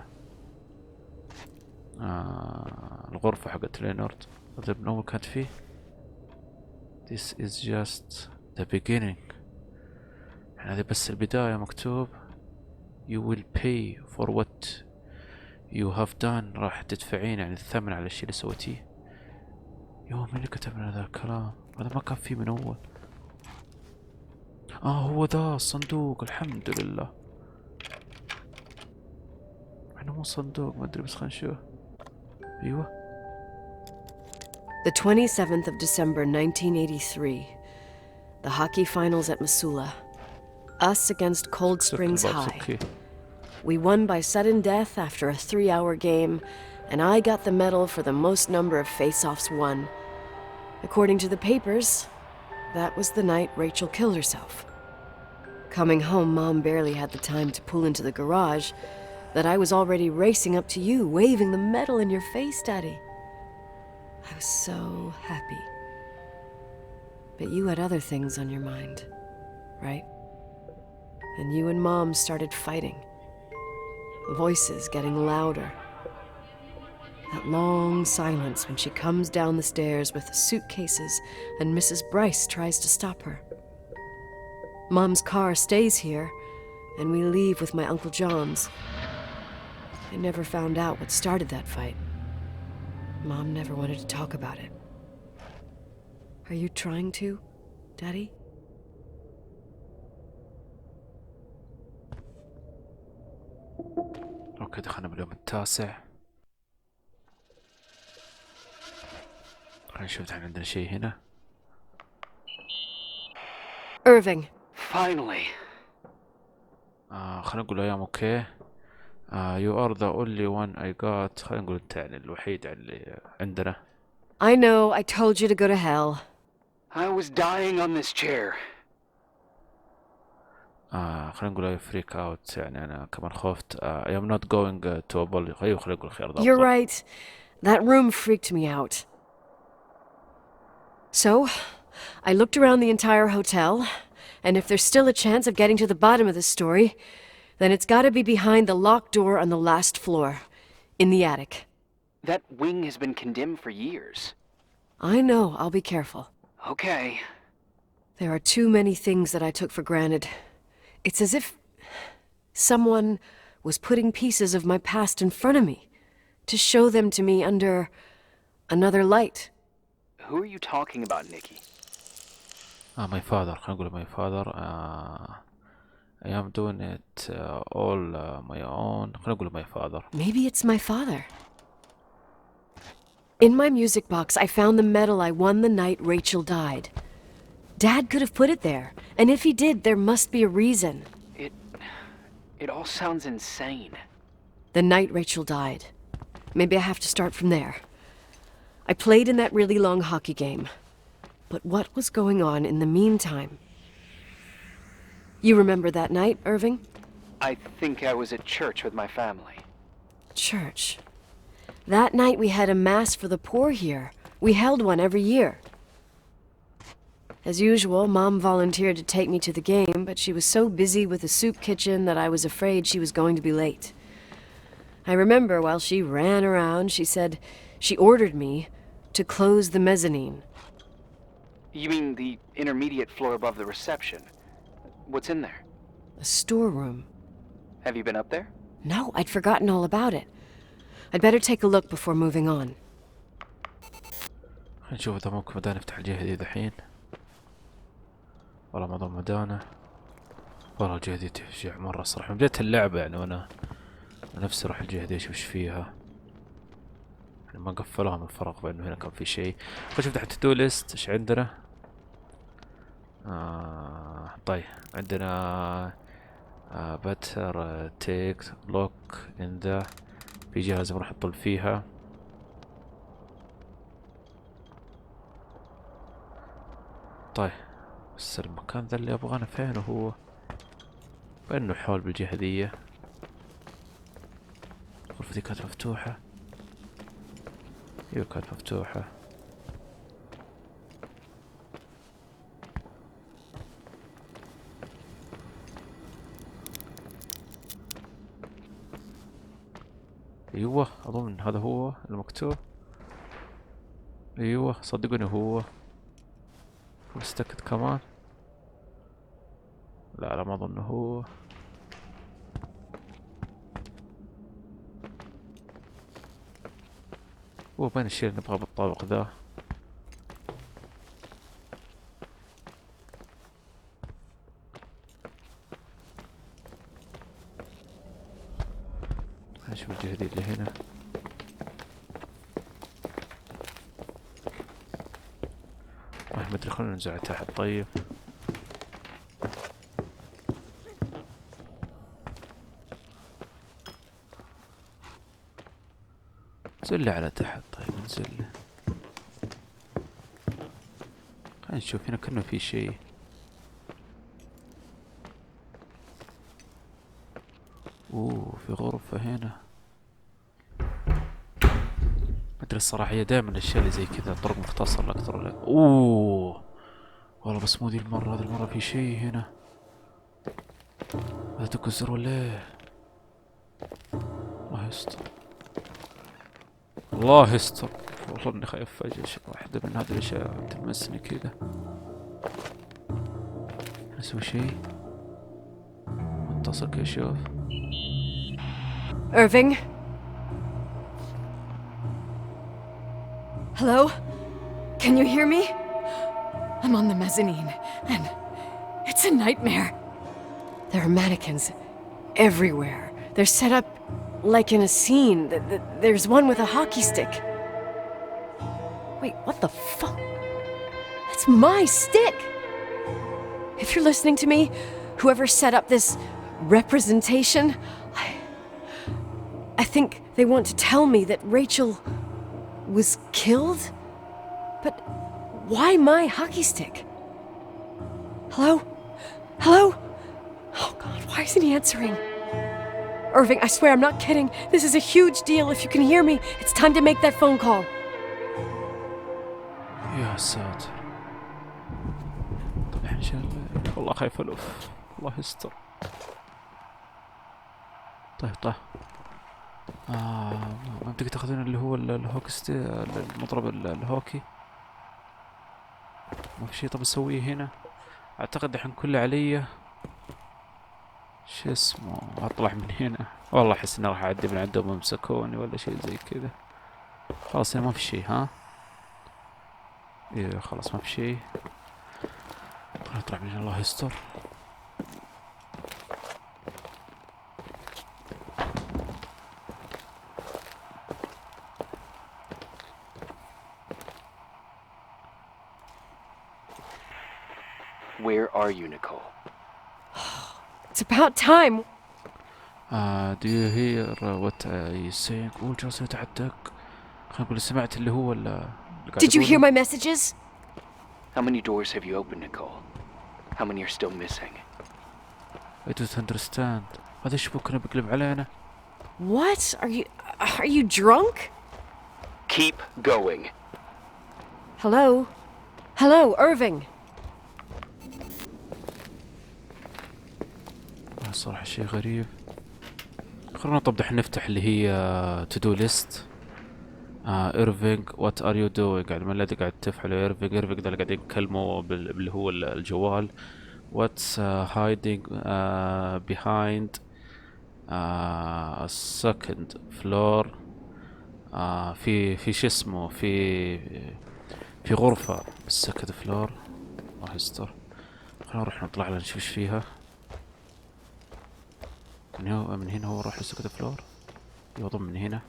الغرفة حقت ليونارد. هذا من اول كانت فيه. This is just the beginning. يعني هذه بس البداية. مكتوب You will pay for what you have done. راح تدفعين يعني الثمن على الشيء اللي سويتيه. يوم اللي كتب لنا ذا الكلام هذا ما كان فيه من اول. هو ذا الصندوق. الحمد لله. احنا مو صندوق ما ادري، بس خلينا نشوف. ايوه. The 27th of December 1983. The hockey finals at Missoula. Us against Cold Springs High. We won by sudden death after a 3-hour game, and I got the medal for the most number of face-offs won. According to the papers, that was the night Rachel killed herself. Coming home, Mom barely had the time to pull into the garage that I was already racing up to you, waving the medal in your face, Daddy. I was so happy. But you had other things on your mind, right? And you and Mom started fighting. Voices getting louder. That long silence when she comes down the stairs with the suitcases and Mrs. Bryce tries to stop her. Mom's car stays here, and we leave with my Uncle John's. I never found out what started that fight. Mom never wanted to talk about it. Are you trying to, Daddy? اوكي دخلنا باليوم التاسع. خلينا نشوف الحين عندنا شيء هنا. Irving. Finally. خلينا نقول ايام اوكي. You are the only one I got. خلينا نقول انت يعني الوحيد اللي عندنا. I know, I told you to go to hell. I was dying on this chair. خلينا نقول I freak out. يعني أنا كمان خفت. I am not going to a ball. خلينا نقول خير ضبط. You're right. That room freaked me out. So, I looked around the entire hotel, and if there's still a chance of getting to the bottom of this story, then it's gotta be behind the locked door on the last floor, in the attic. That wing has been condemned for years. I know, I'll be careful. Okay. There are too many things that I took for granted. It's as if someone was putting pieces of my past in front of me to show them to me under another light. Who are you talking about, Nikki? My father. خلينا نقول my father. I am doing it all my own. خلينا نقول my father. Maybe it's my father. In my music box, I found the medal I won the night Rachel died. Dad could have put it there, and if he did, there must be a reason. It all sounds insane. The night Rachel died. Maybe I have to start from there. I played in that really long hockey game. But what was going on in the meantime? You remember that night, Irving? I think I was at church with my family. Church. That night we had a mass for the poor here. We held one every year. As usual, Mom volunteered to take me to the game, but she was so busy with the soup kitchen that I was afraid she was going to be late. I remember while she ran around, she said she ordered me to close the mezzanine. You mean the intermediate floor above the reception? What's in there? A storeroom. Have you been up there? No, I'd forgotten all about it. I'd better take a look before moving on. نشوف إذا ممكن مدانة نفتح الجهة دي دحين. والله ما ضل مدانة. والله الجهة دي تفجع مرة صراحة. من بداية اللعبة يعني وأنا نفسي أروح الجهة دي أشوف إيش فيها. يعني ما قفلوها من الفراغ بأنه هنا كان في شيء. فشوف تحت التو ليست إيش عندنا. طيب عندنا better take look in the في جهة لازم نروح نطل فيها. طيب بس المكان ذا اللي أبغانه فين هو؟ بأنه حول بالجهة ذي. الغرفة دي كانت مفتوحة. ايوه كانت مفتوحة. ايوه اظن هذا هو المكتوب. ايوه صدقوني هو. مستكد كمان. لا ما اظن هو. وين الشيء اللي نبغاه بالطابق ذا؟ نشوف الجهة دي اللي هنا. ما ادري خلونا ننزل تحت. طيب نزل لي على تحت. طيب نزل لي. خلينا نشوف هنا كأنه في شيء. اوه في غرفة هنا. ما ادري الصراحة هي دائما الاشياء اللي زي كذا طرق مختصرة اكثر ولا. اوه والله بس مو ذي المرة. هذه المرة في شيء هنا. هذا تكسر ولا ايه؟ الله يستر. الله يستر. والله اني خايف فجأة واحدة من هذه الاشياء تلمسني كذا. اسوي شيء. اتصل كي اشوف. Irving? Hello? Can you hear me? I'm on the mezzanine, and it's a nightmare. There are mannequins everywhere. They're set up like in a scene. There's one with a hockey stick. Wait, what the fuck? That's my stick! If you're listening to me, whoever set up this representation, I think they want to tell me that Rachel was killed? But why my hockey stick? Hello? Hello? Oh God, why isn't he answering? Irving, I swear I'm not kidding. This is a huge deal. If you can hear me, it's time to make that phone call. يا ساتر. طيب ان شاء الله. والله خايف الوف. الله يستر. طيب ما تقدر تاخذون اللي هو الهوكستي المضرب الهوكي. ما في شيء. طب اسويه هنا. اعتقد الحين كله علي. شو اسمه. اطلع من هنا. والله احس اني راح اعدي من عندهم ويمسكوني ولا شيء زي كذا. خلاص هنا ما في شيء. ها ايه خلاص ما في شيء. نطلع من هنا. الله يستر. Where are you, Nicole? It's about time. Do you hear what he's saying? قول جالس يتحدث. خلينا نقول سمعت اللي هو اللي قاعد Did you hear يقوله. my messages? How many doors have you opened, Nicole? How many are still missing? I don't understand. هذا ايش بكره بيقلب علينا؟ What? Are you drunk? Keep going. Hello? Hello, Irving. الصراحة شيء غريب. خلونا طب دحين نفتح اللي هي to do list. إيرفينج what are you doing؟ قاعد ما الذي قاعد تفعله إيرفينج ده اللي قاعد يكلمه اللي هو الجوال. what's hiding behind second floor. في شو اسمه في غرفة بالسكند فلور. راح يستر. خلينا نروح نطلع لها نشوف ايش فيها. من هنا هو راح للسكند فلور. يوضم من هنا.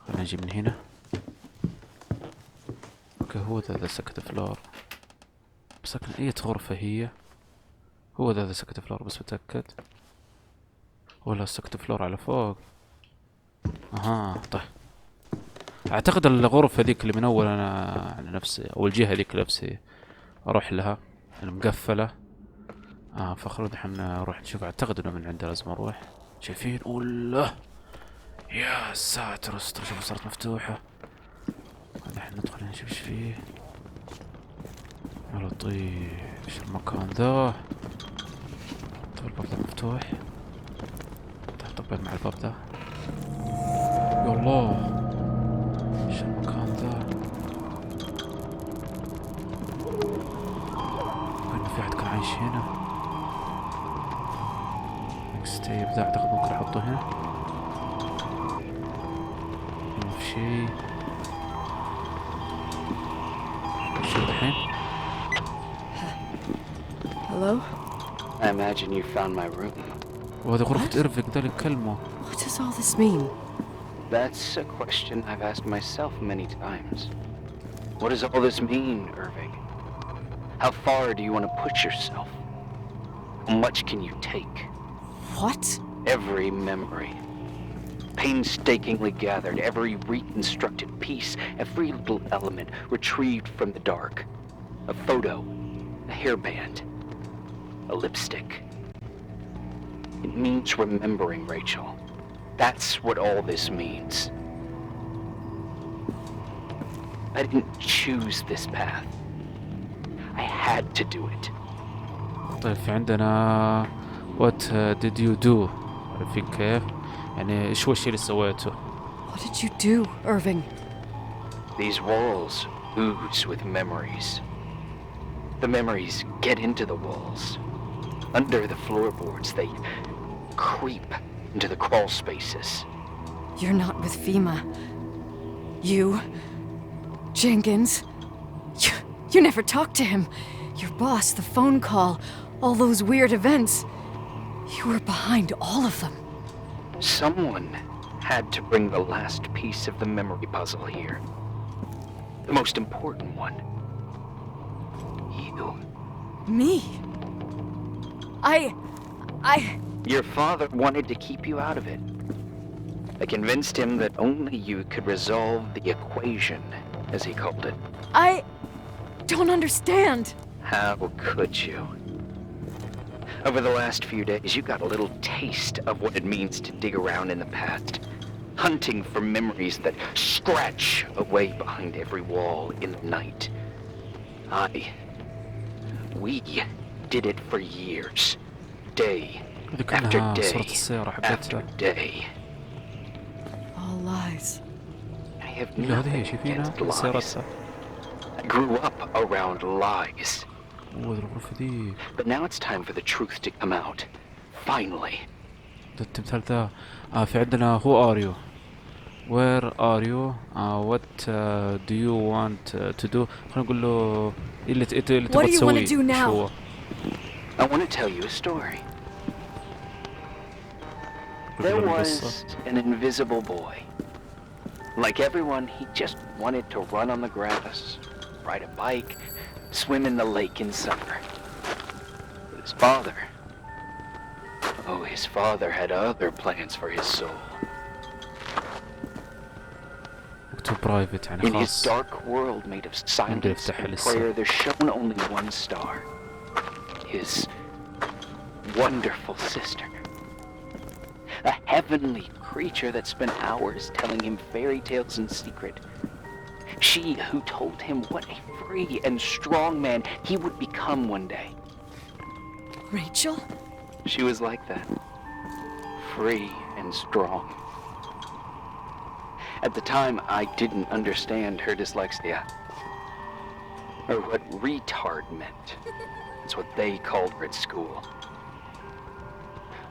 خلينا نجي من هنا. اوكي هو ذا السكند فلور. بس لكن اي غرفة هي. هو ذا السكند فلور بس متأكد. ولا السكند فلور على فوق. اها طيب. اعتقد الغرفة هذيك اللي من اول انا على نفسي او الجهة هذيك نفسي اروح لها المقفلة. فخلونا الحين نروح نشوف. اعتقد انه من عنده لازم اروح. شايفين والله يا ساتر استر. شوفوا صارت مفتوحة. الحين ندخل نشوف ايش فيه. يا لطيف ايش المكان ذا. طيب الباب ذا مفتوح. طبعا مع الباب ذا. يا الله ايش المكان ذا. كأنه في احد كان عايش هنا. مكستيب ذا اعتقد ممكن احطه هنا. ما في شي. شو الحين؟ Hello? I imagine you found my room. وهذه غرفة إيرفينج ذا اللي نكلمه. What does all this mean? That's a question I've asked myself many times. What does all this mean, Irving? How far do you want to push yourself? How much can you take? What? Every memory, painstakingly gathered, every reconstructed piece, every little element retrieved from the dark. A photo, a hairband, a lipstick. It means remembering, Rachel. That's what all this means. I didn't choose this path. I had to do it. طيب في عندنا what did you do؟ عارفين كيف؟ يعني ايش هو الشيء اللي سويته؟ What did you do, Irving? These walls ooze with memories. The memories get into the walls. Under the floorboards, they creep into the crawl spaces. You're not with FEMA. You... Jenkins... You never talked to him. Your boss, the phone call, all those weird events. You were behind all of them. Someone had to bring the last piece of the memory puzzle here. The most important one. You. Me? I... Your father wanted to keep you out of it. I convinced him that only you could resolve the equation, as he called it. I don't understand. How could you? Over the last few days, you got a little taste of what it means to dig around in the past, hunting for memories that scratch away behind every wall in the night. We did it for years, day after day after day. All lies. I have هذه هي nothing شايفينها against lies. سيارتها. I grew up around lies. الغرفة دي. But now it's time for the truth to come out. Finally. ده التمثال ذا. في عندنا who are you؟ where are you؟ what do you want to do؟ خلينا نقول له اللي تبغى What do you تسويه. want to do إيش now? هو؟ I want to tell you a story. There was an invisible boy. Like everyone, he just wanted to run on the grass, ride a bike, swim in the lake in summer. But his father... Oh, his father had other plans for his soul. برايفت يعني In his خاص. dark world made of silence and prayer, there's shown only one star. His wonderful sister. A heavenly creature that spent hours telling him fairy tales in secret. She who told him what a free and strong man he would become one day. Rachel? She was like that. Free and strong. At the time, I didn't understand her dyslexia. Or what retard meant. That's what they called her at school.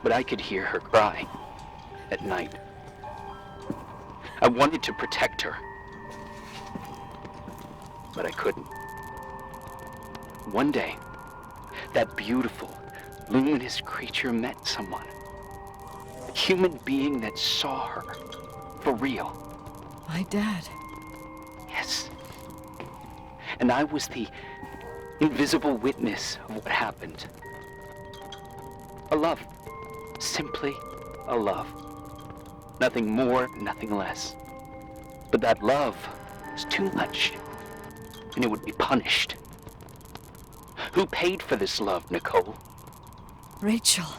But I could hear her cry at night. I wanted to protect her. But I couldn't. One day, that beautiful, luminous creature met someone. A human being that saw her. For real. My dad. Yes. And I was the invisible witness of what happened. A love. Simply a love. Nothing more, nothing less. But that love was too much, and it would be punished. Who paid for this love, Nicole? Rachel.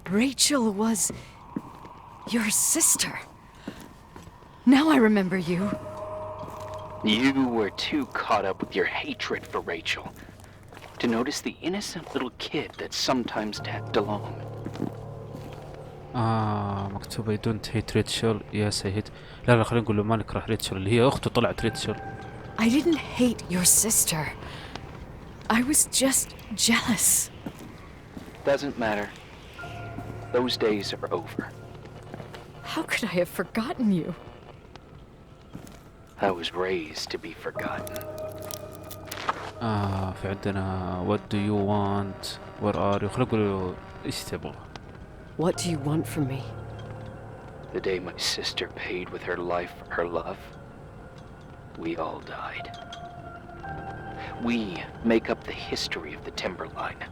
Rachel was your sister. Now I remember you. You were too caught up with your hatred for Rachel to notice the innocent little kid that sometimes tagged along. مكتوبة you don't hate ريتشل يا سيد. لا خلينا نقول له ما نكره ريتشل اللي هي أخته طلعت ريتشل. I didn't hate your sister. I was just jealous. Doesn't matter. Those days are over. How could I have forgotten you? I was raised to be forgotten. في عندنا what do you want where are you. خلينا نقول له إيش تبغى. What do you want from me? The day my sister paid with her life for her love, we all died. We make up the history of the Timberline.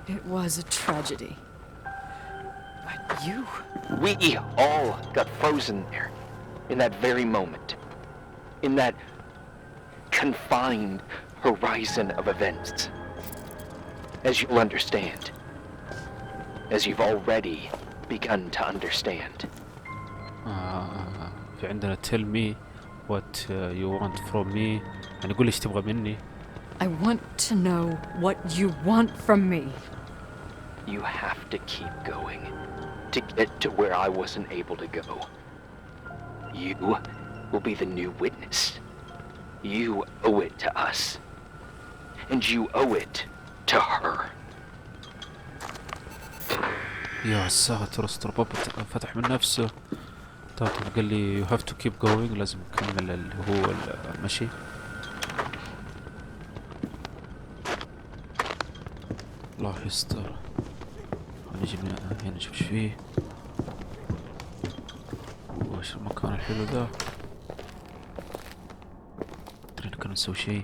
It was a tragedy. But you... We all got frozen there, in that very moment. In that confined horizon of events. As you'll understand. As you've already begun to understand. في عندنا tell me what you want from me. يعني قول إيش تبغى مني. I want to know what you want from me. You have to keep going to get to where I wasn't able to go. You will be the new witness. You owe it to us. And you owe it to her. يا ساتر استر بابا فتح من نفسه. قال لي you have to keep going. لازم نكمل اللي هو المشي. الله يستر. نجي من هنا نشوف ايش فيه. وش المكان الحلو ذا. ترى كنا نسوي شيء.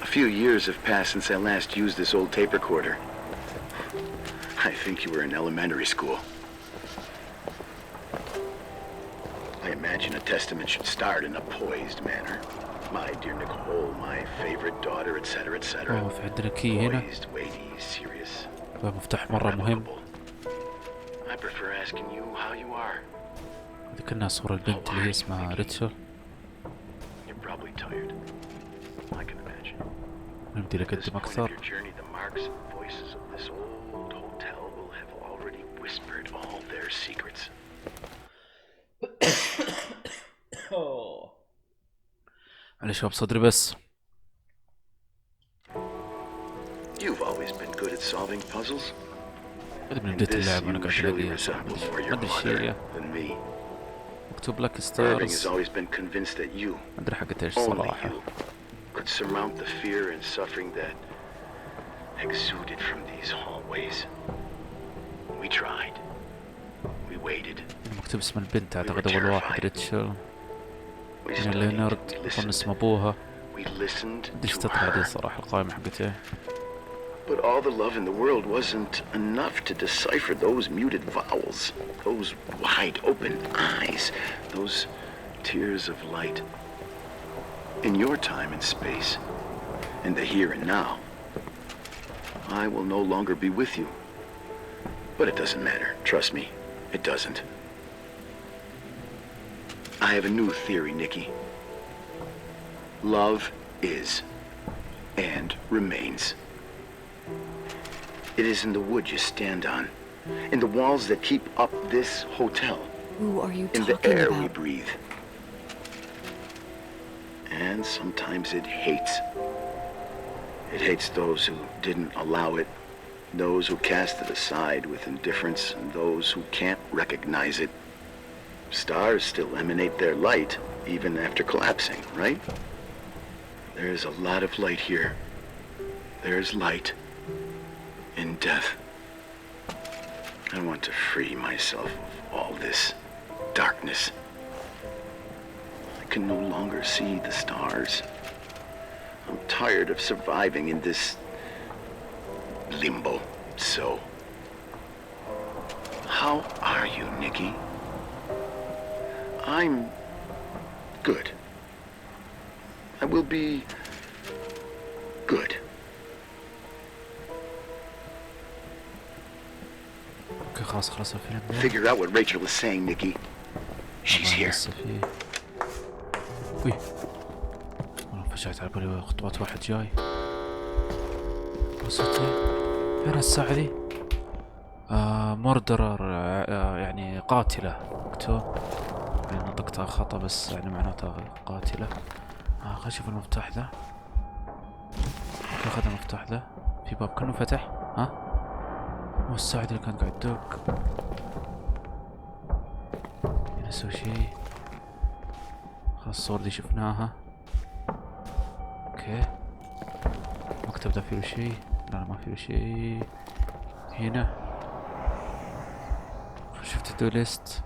A few years have passed since I last used this old tape recorder. I think you were in elementary school. I imagine a testament should start in a poised manner. My dear Nicole, my favorite daughter, etc., etc. في عندنا كي هنا. Poised, weighty, serious. مفتاح مرة مهم. I prefer asking you how you are. هذه كأنها صورة البنت اللي هي اسمها ريتشل. You're probably tired. I can imagine. نبدي At this أقدم point of أكثر. your journey, the marks and voices of this old hotel will have already whispered all their secrets. معليش شباب صدري بس. You've always been good at solving puzzles. هذا من In بداية this اللعبة أنا you قاعد surely ألاقيها صح. resemble more ما your أدري إيش هي. mother than me. مكتوب لك Irving has ستارز. always been convinced that you, ما أدري حقت إيش only صراحة. you, could surmount the fear and suffering that exuded from these hallways. We tried. We waited. مكتوب اسم البنت أعتقد أول واحد ريتشل. We يعني studied. ليونارد We أظن listened. اسم أبوها. We listened مدري إيش to تطلع دي her. صراحة القائمة حقتها. But all the love in the world wasn't enough to decipher those muted vowels, those wide open eyes, those tears of light. In your time and space, in the here and now, I will no longer be with you. But it doesn't matter, trust me, it doesn't. I have a new theory, Nikki. Love is and remains. It is in the wood you stand on, in the walls that keep up this hotel, Who are you in talking the air about? we breathe. And sometimes it hates. It hates those who didn't allow it, those who cast it aside with indifference, and those who can't recognize it. Stars still emanate their light, even after collapsing, right? There is a lot of light here. There is light in death. I want to free myself of all this darkness. I can no longer see the stars. I'm tired of surviving in this limbo. So, how are you, Nikki? I'm good. I will be good. اوكي خلاص خلص الفيلم ده. Figure out what Rachel is saying, Nikki. She's here. لسه فيه. وي والله فجأت على بالي خطوات واحد جاي. وصلتي فين الساعة دي؟ موردرر، يعني قاتلة مكتوب، يعني نطقتها خطأ بس يعني معناتها قاتلة. خلينا نشوف المفتاح ذا. اخذ المفتاح ذا، في باب كله فتح. ها هو الساعد اللي كان قاعد يدق. نسوي شي. خلاص الصور دي شفناها. اوكي المكتب ده فيه شي؟ لا ما فيه شي. هنا شفت الدو ليست.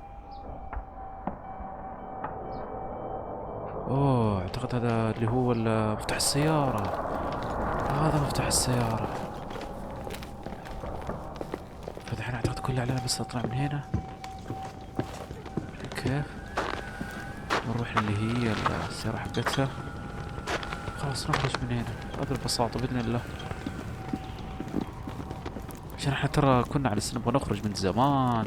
اوه اعتقد هذا اللي هو مفتاح السيارة. هذا مفتاح السيارة. فتحنا اعتقد كله علينا بس اطلع من هنا. كيف نروح اللي هي السيارة حقتها. خلاص نخرج من هنا هذا البساطة بإذن الله. عشان احنا ترى كنا على نبغى نخرج من زمان،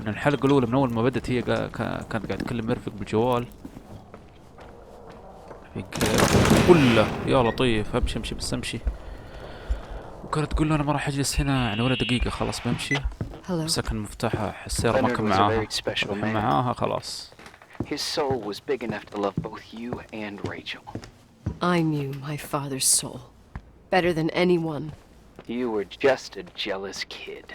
من الحلقة الأولى، من أول ما بدت هي كانت قاعد تكلم مرفق بالجوال. كله يا لطيف امشي امشي بس امشي. وكانت تقول له انا ما راح اجلس هنا يعني ولا دقيقة، خلاص بمشي. بس كان مفتاح السيارة ما كان معاها. الحين معاها خلاص. His soul was big enough to love both you and Rachel. I knew my father's soul better than anyone. You were just a jealous kid.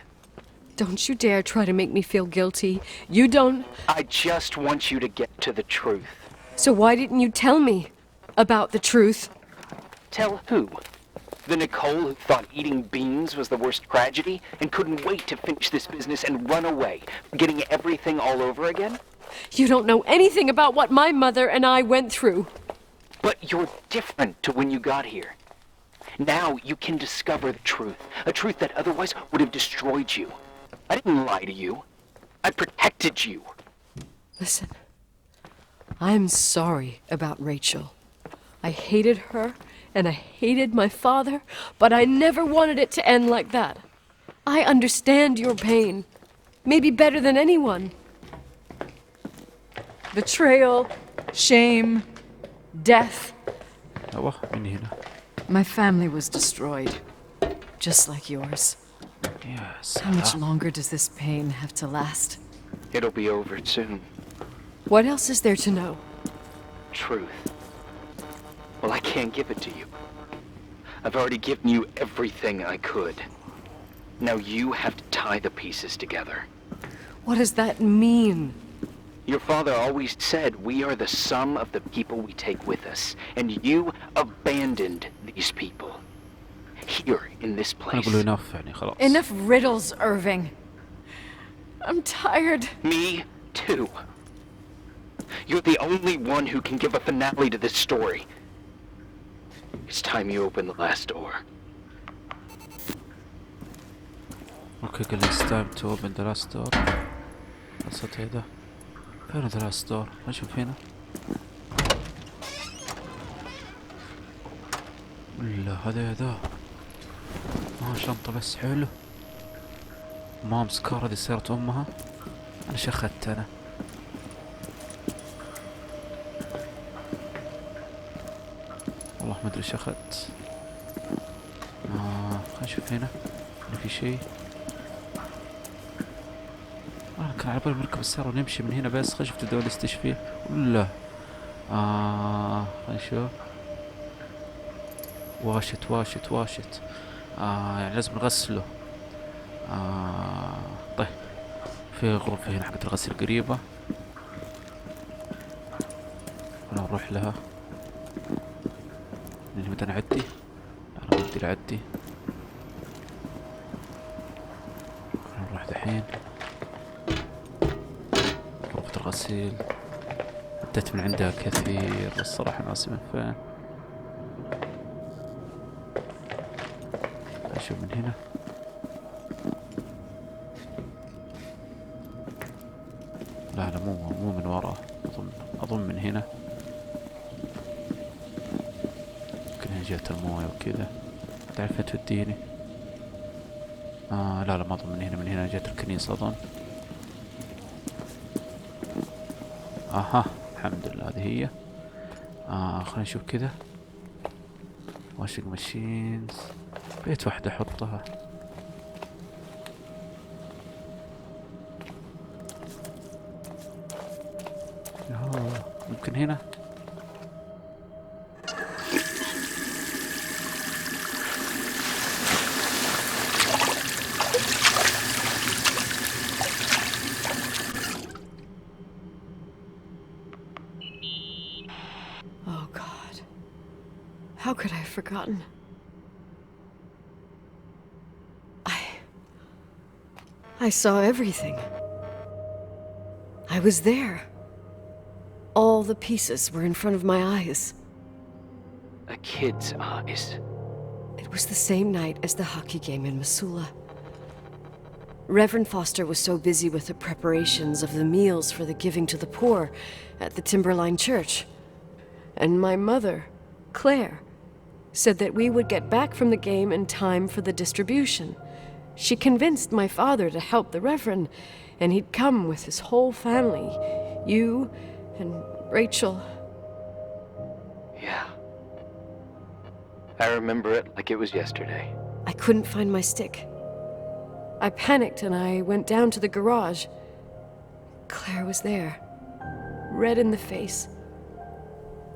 Don't you dare try to make me feel guilty. You don't... I just want you to get to the truth. So why didn't you tell me about the truth? Tell who? The Nicole who thought eating beans was the worst tragedy and couldn't wait to finish this business and run away, getting everything all over again? You don't know anything about what my mother and I went through. But you're different to when you got here. Now you can discover the truth, a truth that otherwise would have destroyed you. I didn't lie to you. I protected you. Listen, I'm sorry about Rachel. I hated her and I hated my father, but I never wanted it to end like that. I understand your pain, maybe better than anyone. Betrayal, shame, death. ايوه من هنا. My family was destroyed, just like yours. يا How much سلام. longer does this pain have to last? It'll be over soon. What else is there to know? Truth. Well, I can't give it to you. I've already given you everything I could. Now you have to tie the pieces together. What does that mean? Your father always said we are the sum of the people we take with us, and you abandoned these people. Here, in this انا place. اقول enough يعني خلاص. Enough riddles, Irving. I'm tired. Me, too. You're the only one who can give a finale to this story. It's time you open the last door. اوكي قال لي it's time to open the last door. الصوت هذا فين the last door؟ اشوف هنا. ولا هذا شنطة بس حلو. مام سكار هذه صارت امها. انا شخدت انا. والله ما ادري شخدت. خلينا نشوف هنا في شيء. كان على بالي نركب السيارة ونمشي من هنا بس. خلينا نشوف تبدأ نستشفيه ولا. خلينا نشوف. واشت. يعني لازم نغسله. طيب في غرفة هنا حقت الغسيل قريبة. أنا نروح لها. متى نعدي؟ أنا بدي نعدي. نروح دحين غرفة الغسيل. عدت من عندها كثير الصراحة، ناسي من فين. أشوف من هنا. لا مو من وراه. أظن من هنا. يمكن هنا جهة الموية وكذا. تعرف فين توديني؟ لا ما أظن من هنا جهة الكنيسة أظن. الحمد لله هذه هي. خلينا نشوف كذا. واشنج ماشينز. بيت واحدة أحطها. ممكن هنا. Oh God. How could I have forgotten? I saw everything. I was there. All the pieces were in front of my eyes. A kid's eyes. It was the same night as the hockey game in Missoula. Reverend Foster was so busy with the preparations of the meals for the giving to the poor at the Timberline Church. And my mother, Claire, said that we would get back from the game in time for the distribution. She convinced my father to help the Reverend, and he'd come with his whole family. You and Rachel. Yeah. I remember it like it was yesterday. I couldn't find my stick. I panicked and I went down to the garage. Claire was there, red in the face.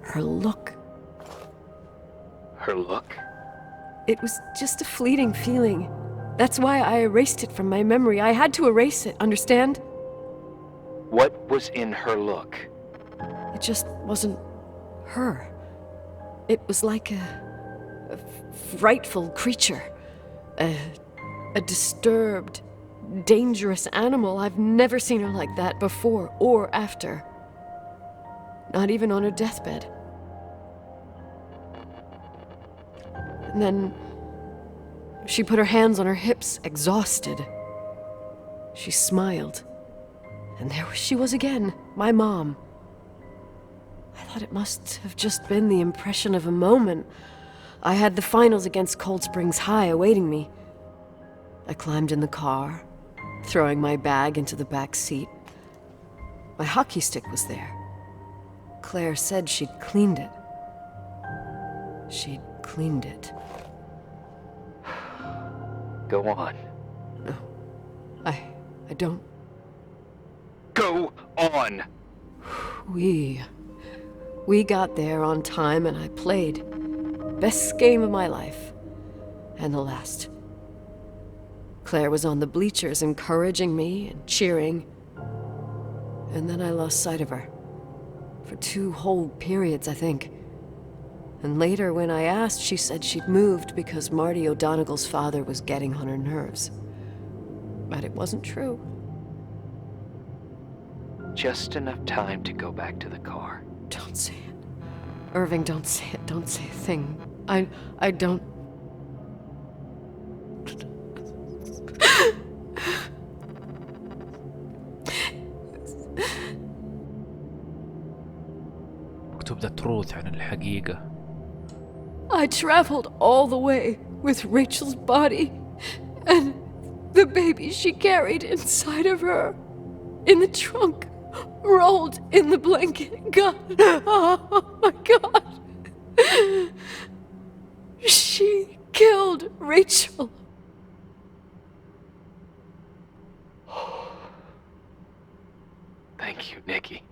Her look. Her look? It was just a fleeting feeling. That's why I erased it from my memory. I had to erase it, understand? What was in her look? It just wasn't her. It was like a frightful creature. A disturbed, dangerous animal. I've never seen her like that before or after. Not even on her deathbed. And then she put her hands on her hips, exhausted. She smiled. And there she was again, my mom. I thought it must have just been the impression of a moment. I had the finals against Cold Springs High awaiting me. I climbed in the car, throwing my bag into the back seat. My hockey stick was there. Claire said she'd cleaned it. She'd cleaned it. Go on. No, I don't. Go on! We got there on time and I played. Best game of my life. And the last. Claire was on the bleachers encouraging me and cheering. And then I lost sight of her. For 2 whole periods, I think. And later, when I asked, she said she'd moved because Marty O'Donegal's father was getting on her nerves. But it wasn't true. Just enough time to go back to the car. Don't say it. Irving, don't say it. Don't say a thing. I don't... تروث عن الحقيقة. I traveled all the way with Rachel's body and the baby she carried inside of her in the trunk, rolled in the blanket. God, oh my God. She killed Rachel. Thank you, Nikki.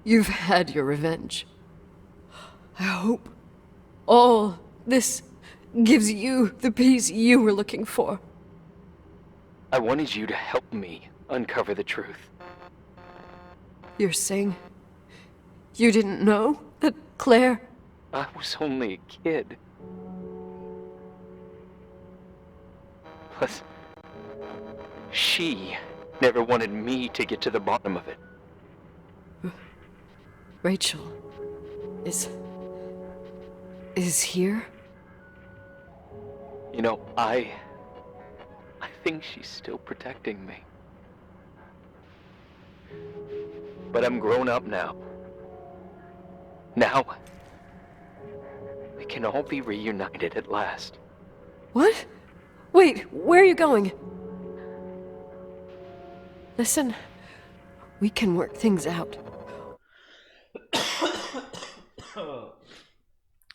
You've had your revenge. I hope all this gives you the peace you were looking for. I wanted you to help me uncover the truth. You're saying you didn't know that Claire... I was only a kid. Plus, she never wanted me to get to the bottom of it. Rachel is here? You know, I think she's still protecting me. But I'm grown up now. Now, we can all be reunited at last. What? Wait, where are you going? Listen, we can work things out.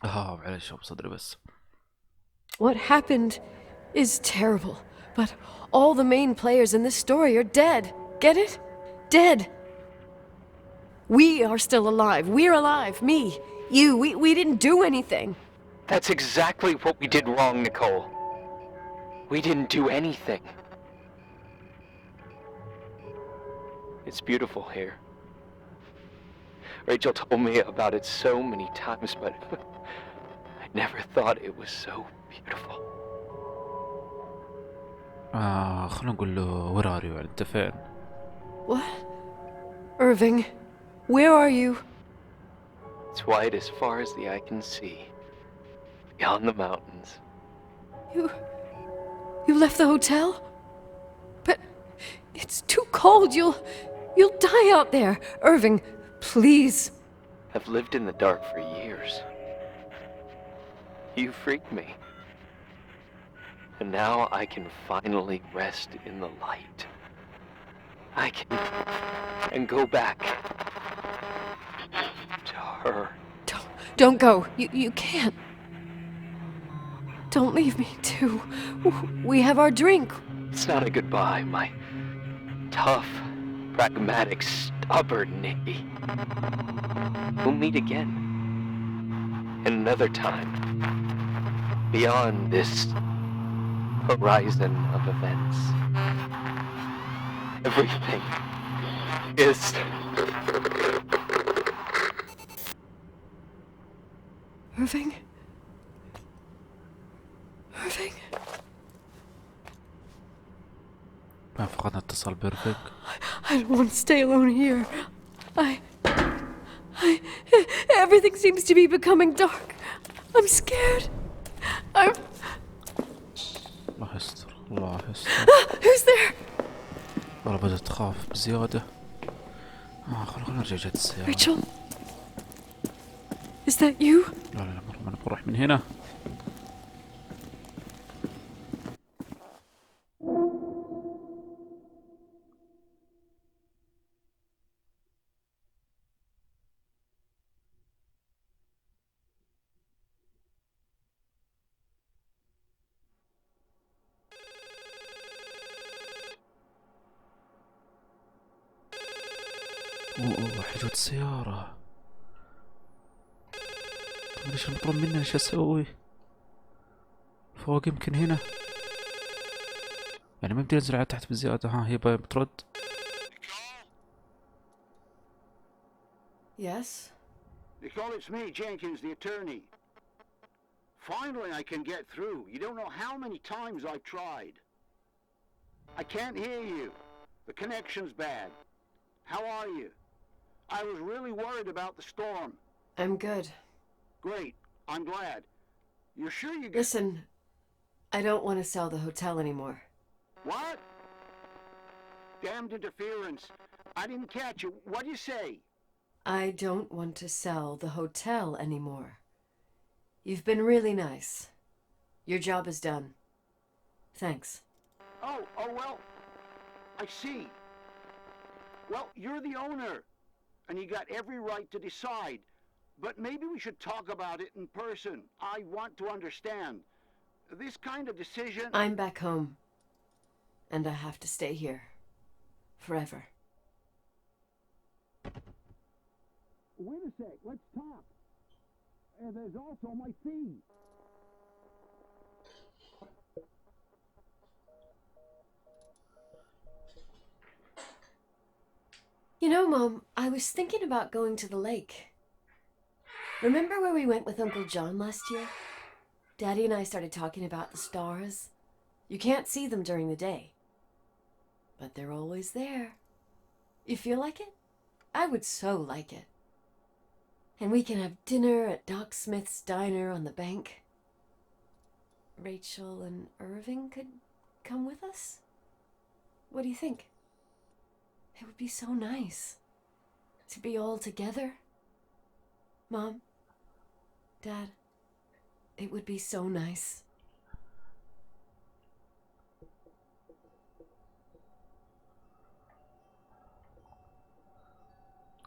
معليش بصدري بس. What happened is terrible, but all the main players in this story are dead. Get it? Dead. We are still alive. We're alive. Me, you, we didn't do anything. That's exactly what we did wrong, Nicole. We didn't do anything. It's beautiful here. Rachel told me about it so many times, but I never thought it was so beautiful. خلنا نقول له where are you؟ أنت فين؟ What? Irving, where are you? It's white as far as the eye can see, beyond the mountains. You left the hotel? But it's too cold. You'll die out there. Irving, please. I've lived in the dark for years. You freaked me. And now I can finally rest in the light. I can... and go back to her. Don't go. You can't. Don't leave me too. We have our drink. It's not a goodbye, my tough, pragmatic, stubborn Nikki. We'll meet again. Another time. Beyond this horizon of events. Everything is... Irving? Irving? ما فقدنا اتصال بيرفك. I don't want to stay alone here. Everything seems to be becoming dark. I'm scared. الله يستر الله يستر. Who's there? والله بدأت تخاف بزيادة. خلنا نرجع جهة السيارة. Rachel? Is that you? لا مرة بروح من هنا. حجوة السيارة. طيب ليش المطلوب مني؟ ايش اسوي؟ فوق يمكن هنا. يعني ما بدي انزل على تحت بزيادة. هي بترد. Yes? Nicole, it's me, Jenkins, the attorney. Finally I can get through. You don't know how many times I've tried. I can't hear you. The connection's bad. How are you? I was really worried about the storm. I'm good. Great. I'm glad. You're sure you... Listen, I don't want to sell the hotel anymore. What? Damned interference. I didn't catch you. What'd you say? I don't want to sell the hotel anymore. You've been really nice. Your job is done. Thanks. Oh, well, I see. Well, you're the owner, and you got every right to decide. But maybe we should talk about it in person. I want to understand. This kind of decision... I'm back home. And I have to stay here. Forever. Wait a sec, let's talk. There's also my fee. You know, Mom, I was thinking about going to the lake. Remember where we went with Uncle John last year? Daddy and I started talking about the stars. You can't see them during the day, but they're always there. You feel like it? I would so like it. And we can have dinner at Doc Smith's diner on the bank. Rachel and Irving could come with us? What do you think? It would be so nice to be all together. Mom, Dad, it would be so nice.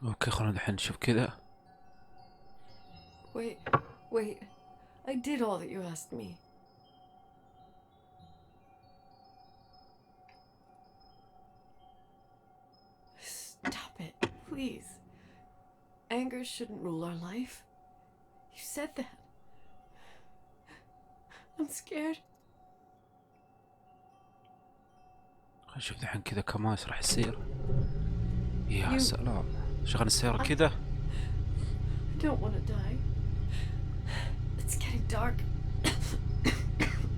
اوكي خلونا الحين نشوف كذا. Wait. I did all that you asked me. Stop it, please. Anger shouldn't rule our life. You said that. I'm scared. خلينا نشوف الحين كذا كمان ايش راح يصير. يا You- سلام، شغل السيارة كذا. I don't want to die. It's getting dark.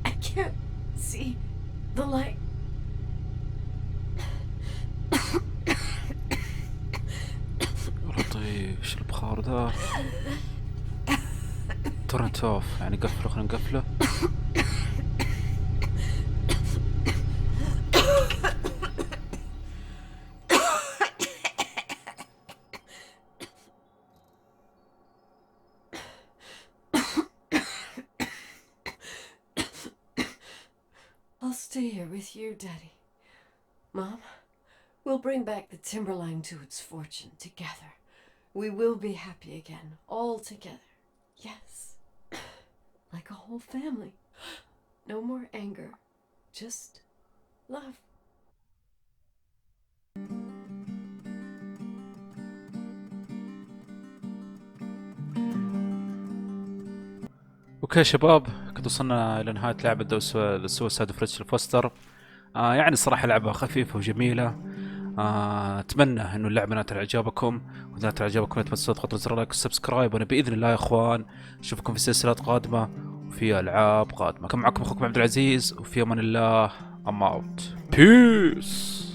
I can't see the light. لطيف، ايش البخار ذا؟ تورنت اوف، يعني قفله، خلينا نقفله. I'll stay here with you, Daddy. Mom, we'll bring back the Timberline to its fortune together. We will be happy again, all together. Yes. Like a whole family. No more anger. Just love. اوكي شباب، قد وصلنا الى نهاية لعبة السوسايد اوف ريتشل فوستر. يعني صراحة لعبة خفيفة وجميلة. اتمنى انه اللعبة نالت اعجابكم، واذا نالت اعجابكم لا تنسوا تضغطوا زر لايك والسبسكرايب، وانا باذن الله يا اخوان اشوفكم في سلسلات قادمة وفي العاب قادمة. كان معكم اخوكم عبد العزيز، وفي امان الله. I'm out. Peace.